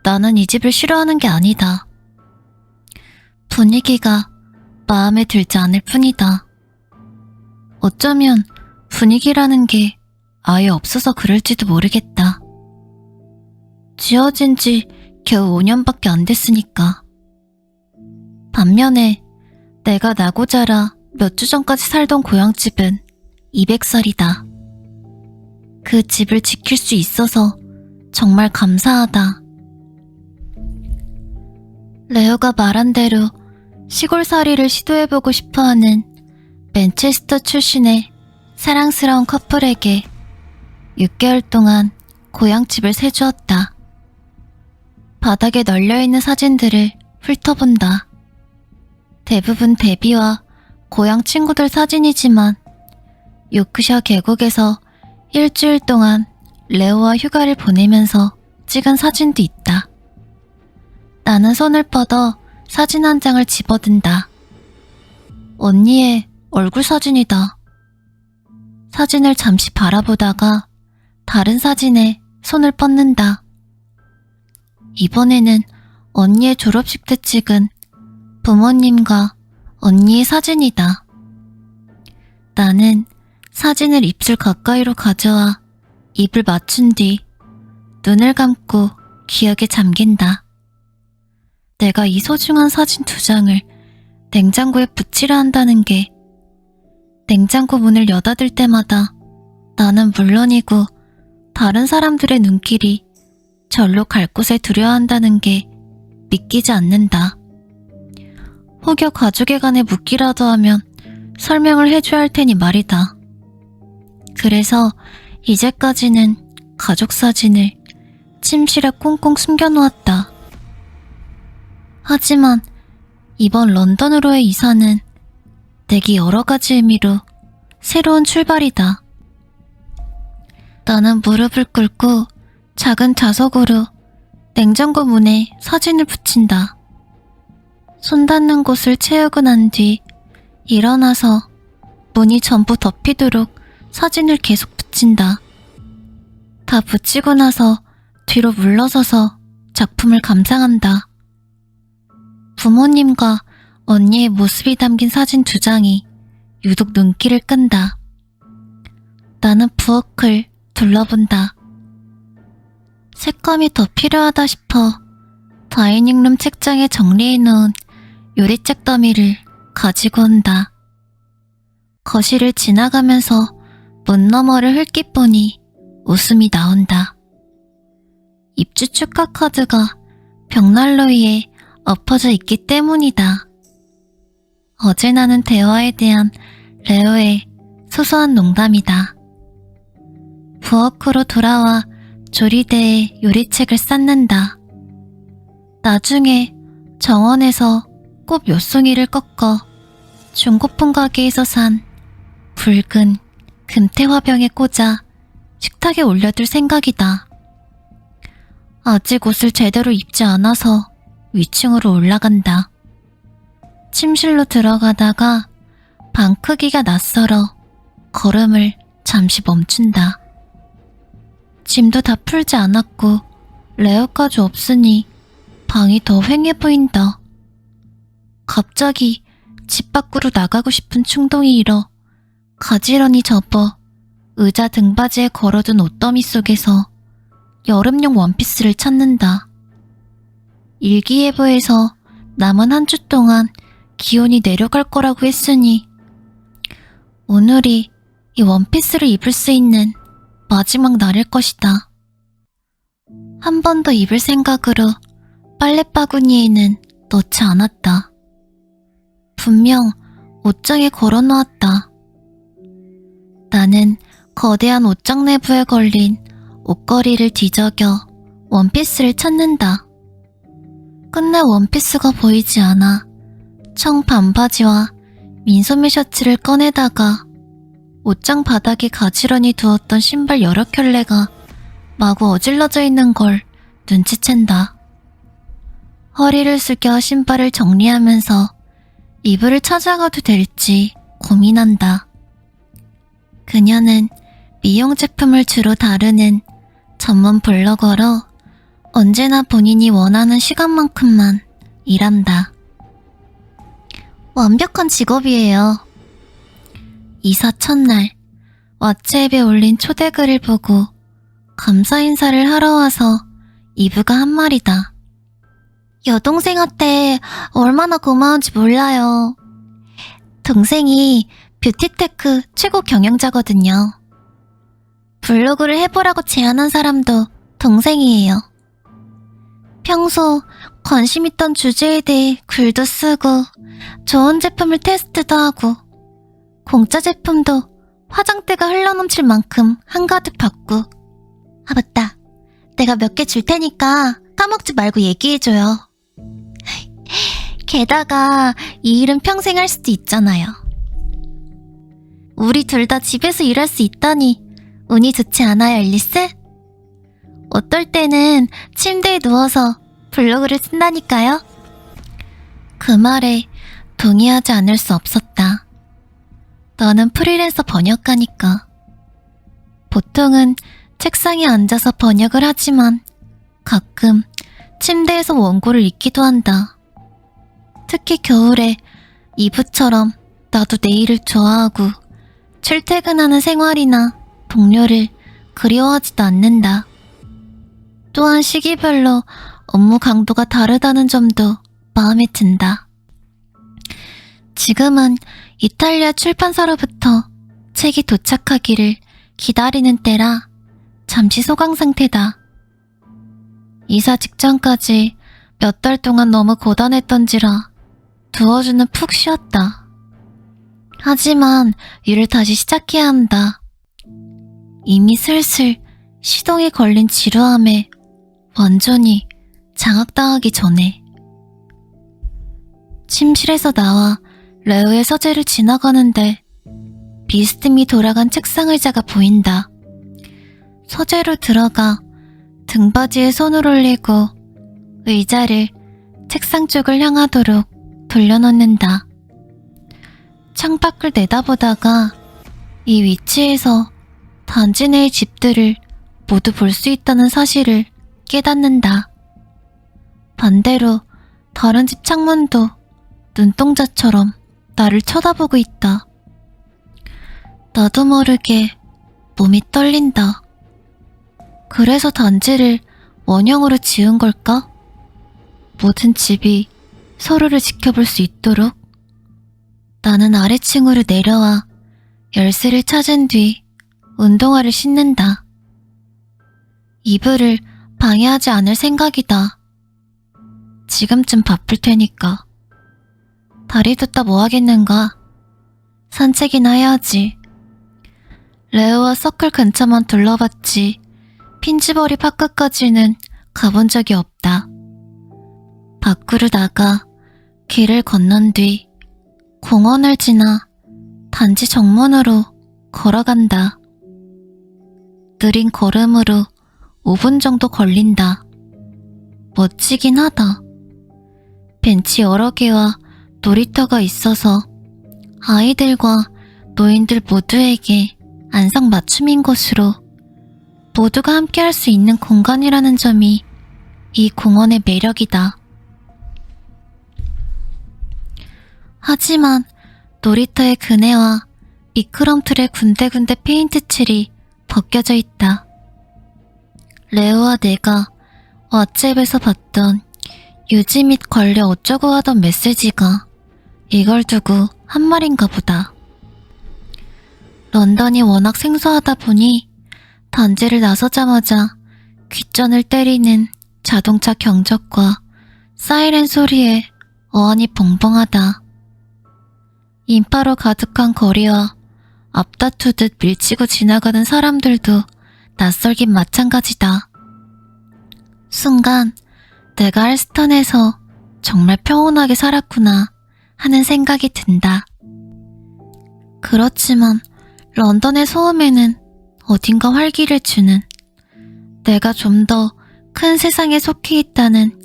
나는 이 집을 싫어하는 게 아니다. 분위기가 마음에 들지 않을 뿐이다. 어쩌면 분위기라는 게 아예 없어서 그럴지도 모르겠다. 지어진 지 겨우 5년밖에 안 됐으니까. 반면에 내가 나고 자라 몇 주 전까지 살던 고향집은 200살이다. 그 집을 지킬 수 있어서 정말 감사하다. 레오가 말한 대로 시골살이를 시도해보고 싶어하는 맨체스터 출신의 사랑스러운 커플에게 6개월 동안 고향집을 세주었다. 바닥에 널려있는 사진들을 훑어본다. 대부분 데뷔와 고향 친구들 사진이지만 요크셔 계곡에서 일주일 동안 레오와 휴가를 보내면서 찍은 사진도 있다. 나는 손을 뻗어 사진 한 장을 집어든다. 언니의 얼굴 사진이다. 사진을 잠시 바라보다가 다른 사진에 손을 뻗는다. 이번에는 언니의 졸업식 때 찍은 부모님과 언니의 사진이다. 나는 사진을 입술 가까이로 가져와 입을 맞춘 뒤 눈을 감고 기억에 잠긴다. 내가 이 소중한 사진 2장을 냉장고에 붙이려 한다는 게, 냉장고 문을 여닫을 때마다 나는 물론이고 다른 사람들의 눈길이 절로 갈 곳에 두려 한다는 게 믿기지 않는다. 혹여 가족에 관해 묻기라도 하면 설명을 해줘야 할 테니 말이다. 그래서 이제까지는 가족 사진을 침실에 꽁꽁 숨겨놓았다. 하지만 이번 런던으로의 이사는 내게 여러 가지 의미로 새로운 출발이다. 나는 무릎을 꿇고 작은 자석으로 냉장고 문에 사진을 붙인다. 손 닿는 곳을 채우고 난 뒤 일어나서 문이 전부 덮이도록 사진을 계속 붙인다. 다 붙이고 나서 뒤로 물러서서 작품을 감상한다. 부모님과 언니의 모습이 담긴 사진 2장이 유독 눈길을 끈다. 나는 부엌을 둘러본다. 색감이 더 필요하다 싶어 다이닝룸 책장에 정리해놓은 요리책 더미를 가지고 온다. 거실을 지나가면서 문 너머를 흘낏 보니 웃음이 나온다. 입주 축하 카드가 벽난로 위에 엎어져 있기 때문이다. 어제 나눈 대화에 대한 레오의 소소한 농담이다. 부엌으로 돌아와 조리대에 요리책을 쌓는다. 나중에 정원에서 꽃 몇 송이를 꺾어 중고품 가게에서 산 붉은 금태 화병에 꽂아 식탁에 올려둘 생각이다. 아직 옷을 제대로 입지 않아서 위층으로 올라간다. 침실로 들어가다가 방 크기가 낯설어 걸음을 잠시 멈춘다. 짐도 다 풀지 않았고 레어까지 없으니 방이 더 휑해 보인다. 갑자기 집 밖으로 나가고 싶은 충동이 일어 가지런히 접어 의자 등받이에 걸어둔 옷더미 속에서 여름용 원피스를 찾는다. 일기예보에서 남은 한 주 동안 기온이 내려갈 거라고 했으니 오늘이 이 원피스를 입을 수 있는 마지막 날일 것이다. 한 번 더 입을 생각으로 빨랫바구니에는 넣지 않았다. 분명 옷장에 걸어놓았다. 나는 거대한 옷장 내부에 걸린 옷걸이를 뒤적여 원피스를 찾는다. 끝내 원피스가 보이지 않아 청 반바지와 민소매 셔츠를 꺼내다가 옷장 바닥에 가지런히 두었던 신발 여러 켤레가 마구 어질러져 있는 걸 눈치챈다. 허리를 숙여 신발을 정리하면서 이불을 찾아가도 될지 고민한다. 그녀는 미용 제품을 주로 다루는 전문 블로거로 언제나 본인이 원하는 시간만큼만 일한다. 완벽한 직업이에요. 이사 첫날 왓츠앱에 올린 초대글을 보고 감사 인사를 하러 와서 이브가 한 말이다. 여동생한테 얼마나 고마운지 몰라요. 동생이 뷰티테크 최고 경영자거든요. 블로그를 해보라고 제안한 사람도 동생이에요. 평소 관심 있던 주제에 대해 글도 쓰고 좋은 제품을 테스트도 하고 공짜 제품도 화장대가 흘러넘칠 만큼 한가득 받고 아 맞다. 내가 몇 개 줄 테니까 까먹지 말고 얘기해줘요. 게다가 이 일은 평생 할 수도 있잖아요. 우리 둘 다 집에서 일할 수 있다니 운이 좋지 않아요, 앨리스? 어떨 때는 침대에 누워서 블로그를 쓴다니까요. 그 말에 동의하지 않을 수 없었다. 너는 프리랜서 번역가니까. 보통은 책상에 앉아서 번역을 하지만 가끔 침대에서 원고를 읽기도 한다. 특히 겨울에 이브처럼 나도 내일을 좋아하고 출퇴근하는 생활이나 동료를 그리워하지도 않는다. 또한 시기별로 업무 강도가 다르다는 점도 마음에 든다. 지금은 이탈리아 출판사로부터 책이 도착하기를 기다리는 때라 잠시 소강 상태다. 이사 직전까지 몇 달 동안 너무 고단했던지라 두어주는 푹 쉬었다. 하지만 일을 다시 시작해야 한다. 이미 슬슬 시동이 걸린 지루함에 완전히 장악당하기 전에. 침실에서 나와 레오의 서재를 지나가는데 비스듬히 돌아간 책상 의자가 보인다. 서재로 들어가 등받이에 손을 올리고 의자를 책상 쪽을 향하도록 돌려놓는다. 창밖을 내다보다가 이 위치에서 단지 내의 집들을 모두 볼 수 있다는 사실을 깨닫는다. 반대로 다른 집 창문도 눈동자처럼 나를 쳐다보고 있다. 나도 모르게 몸이 떨린다. 그래서 단지를 원형으로 지은 걸까? 모든 집이 서로를 지켜볼 수 있도록. 나는 아래층으로 내려와 열쇠를 찾은 뒤 운동화를 신는다. 이불을 방해하지 않을 생각이다. 지금쯤 바쁠 테니까. 다리 뒀다 뭐 하겠는가? 산책이나 해야지. 레오와 서클 근처만 둘러봤지 핀즈버리 파크까지는 가본 적이 없다. 밖으로 나가 길을 건넌 뒤 공원을 지나 단지 정문으로 걸어간다. 느린 걸음으로 5분 정도 걸린다. 멋지긴 하다. 벤치 여러 개와 놀이터가 있어서 아이들과 노인들 모두에게 안성맞춤인 곳으로 모두가 함께 할 수 있는 공간이라는 점이 이 공원의 매력이다. 하지만 놀이터의 그네와 미끄럼틀의 군데군데 페인트 칠이 벗겨져 있다. 레오와 내가 왓츠앱에서 봤던 유지 및 관리 어쩌고 하던 메시지가 이걸 두고 한 말인가 보다. 런던이 워낙 생소하다 보니 단지를 나서자마자 귓전을 때리는 자동차 경적과 사이렌 소리에 어안이 벙벙하다. 인파로 가득한 거리와 앞다투듯 밀치고 지나가는 사람들도 낯설긴 마찬가지다. 순간 내가 알스턴에서 정말 평온하게 살았구나 하는 생각이 든다. 그렇지만 런던의 소음에는 어딘가 활기를 주는, 내가 좀 더 큰 세상에 속해 있다는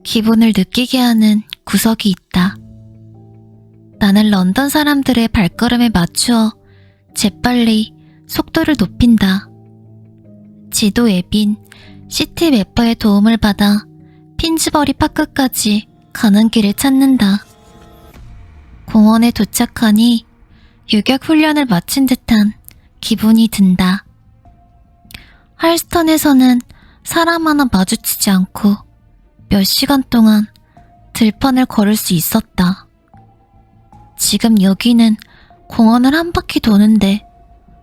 기분을 느끼게 하는 구석이 있다. 나는 런던 사람들의 발걸음에 맞추어 재빨리 속도를 높인다. 지도 앱인 시티 매퍼의 도움을 받아 핀즈버리 파크까지 가는 길을 찾는다. 공원에 도착하니 유격 훈련을 마친 듯한 기분이 든다. 할스턴에서는 사람 하나 마주치지 않고 몇 시간 동안 들판을 걸을 수 있었다. 지금 여기는 공원을 한 바퀴 도는데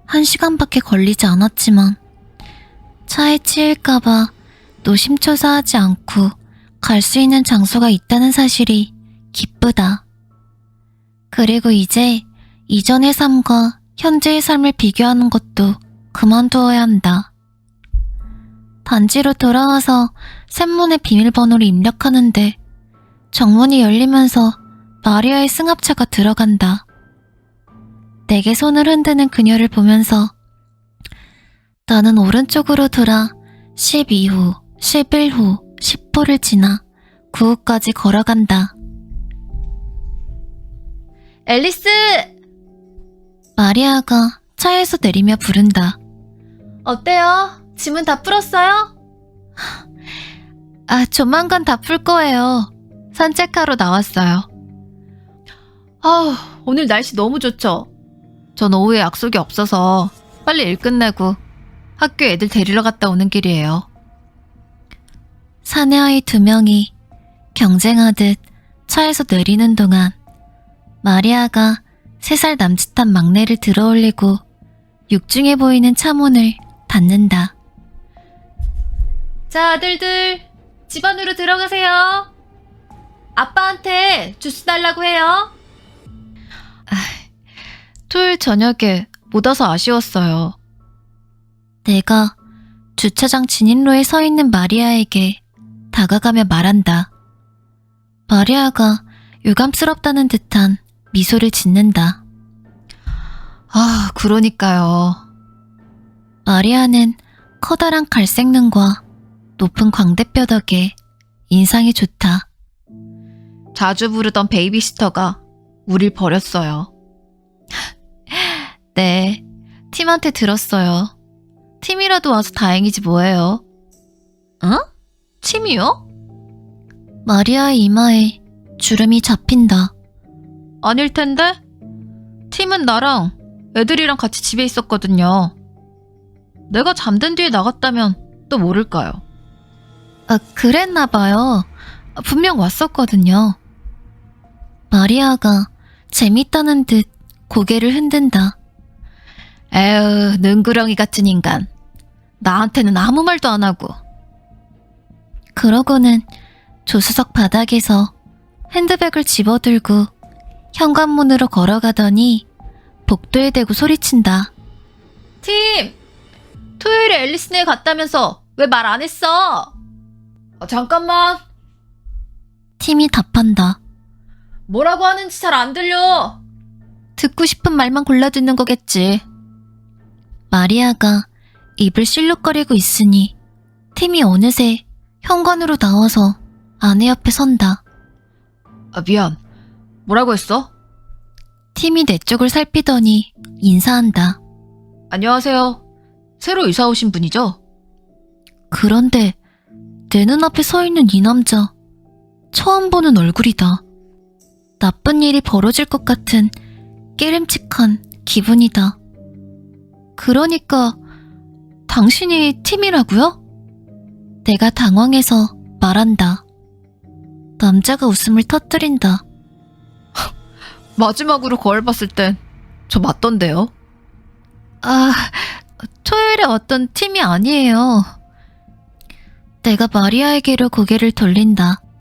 1시간밖에 걸리지 않았지만 차에 치일까봐 노심초사하지 않고 갈 수 있는 장소가 있다는 사실이 기쁘다. 그리고 이제 이전의 삶과 현재의 삶을 비교하는 것도 그만두어야 한다. 단지로 돌아와서 샘문의 비밀번호를 입력하는데 정문이 열리면서 마리아의 승합차가 들어간다. 내게 손을 흔드는 그녀를 보면서 나는 오른쪽으로 돌아 12호, 11호, 10호를 지나 9호까지 걸어간다. 앨리스! 마리아가 차에서 내리며 부른다. 어때요? 짐은 다 풀었어요? 조만간 다 풀 거예요. 산책하러 나왔어요. 오늘 날씨 너무 좋죠? 전 오후에 약속이 없어서 빨리 일 끝내고 학교 애들 데리러 갔다 오는 길이에요. 사내 아이 2명이 경쟁하듯 차에서 내리는 동안 마리아가 3살 남짓한 막내를 들어올리고 육중해 보이는 차문을 닫는다. 자, 아들들, 집 안으로 들어가세요. 아빠한테 주스 달라고 해요. 토요일 저녁에 못 와서 아쉬웠어요. 내가 주차장 진입로에 서 있는 마리아에게 다가가며 말한다. 마리아가 유감스럽다는 듯한 미소를 짓는다. 그러니까요. 마리아는 커다란 갈색 눈과 높은 광대뼈 덕에 인상이 좋다. 자주 부르던 베이비시터가 우릴 버렸어요. 네, 팀한테 들었어요. 팀이라도 와서 다행이지 뭐예요. 응? 팀이요? 마리아의 이마에 주름이 잡힌다. 아닐 텐데? 팀은 나랑 애들이랑 같이 집에 있었거든요. 내가 잠든 뒤에 나갔다면 또 모를까요? 아, 그랬나 봐요. 분명 왔었거든요. 마리아가 재밌다는 듯 고개를 흔든다. 에휴, 능구렁이 같은 인간. 나한테는 아무 말도 안 하고. 그러고는 조수석 바닥에서 핸드백을 집어들고 현관문으로 걸어가더니 복도에 대고 소리친다. 팀! 토요일에 앨리스네에 갔다면서 왜 말 안 했어? 잠깐만. 팀이 답한다. 뭐라고 하는지 잘 안 들려. 듣고 싶은 말만 골라 듣는 거겠지. 마리아가 입을 실룩거리고 있으니 팀이 어느새 현관으로 나와서 아내 옆에 선다. 미안. 뭐라고 했어? 팀이 내 쪽을 살피더니 인사한다. 안녕하세요. 새로 이사 오신 분이죠? 그런데 내 눈앞에 서 있는 이 남자 처음 보는 얼굴이다. 나쁜 일이 벌어질 것 같은 깨름칙한 기분이다. 그러니까 당신이 팀이라고요? 내가 당황해서 말한다. 남자가 웃음을 터뜨린다. 마지막으로 거울 봤을 땐 저 맞던데요? 아, 토요일에 왔던 팀이 아니에요. 내가 마리아에게로 고개를 돌린다.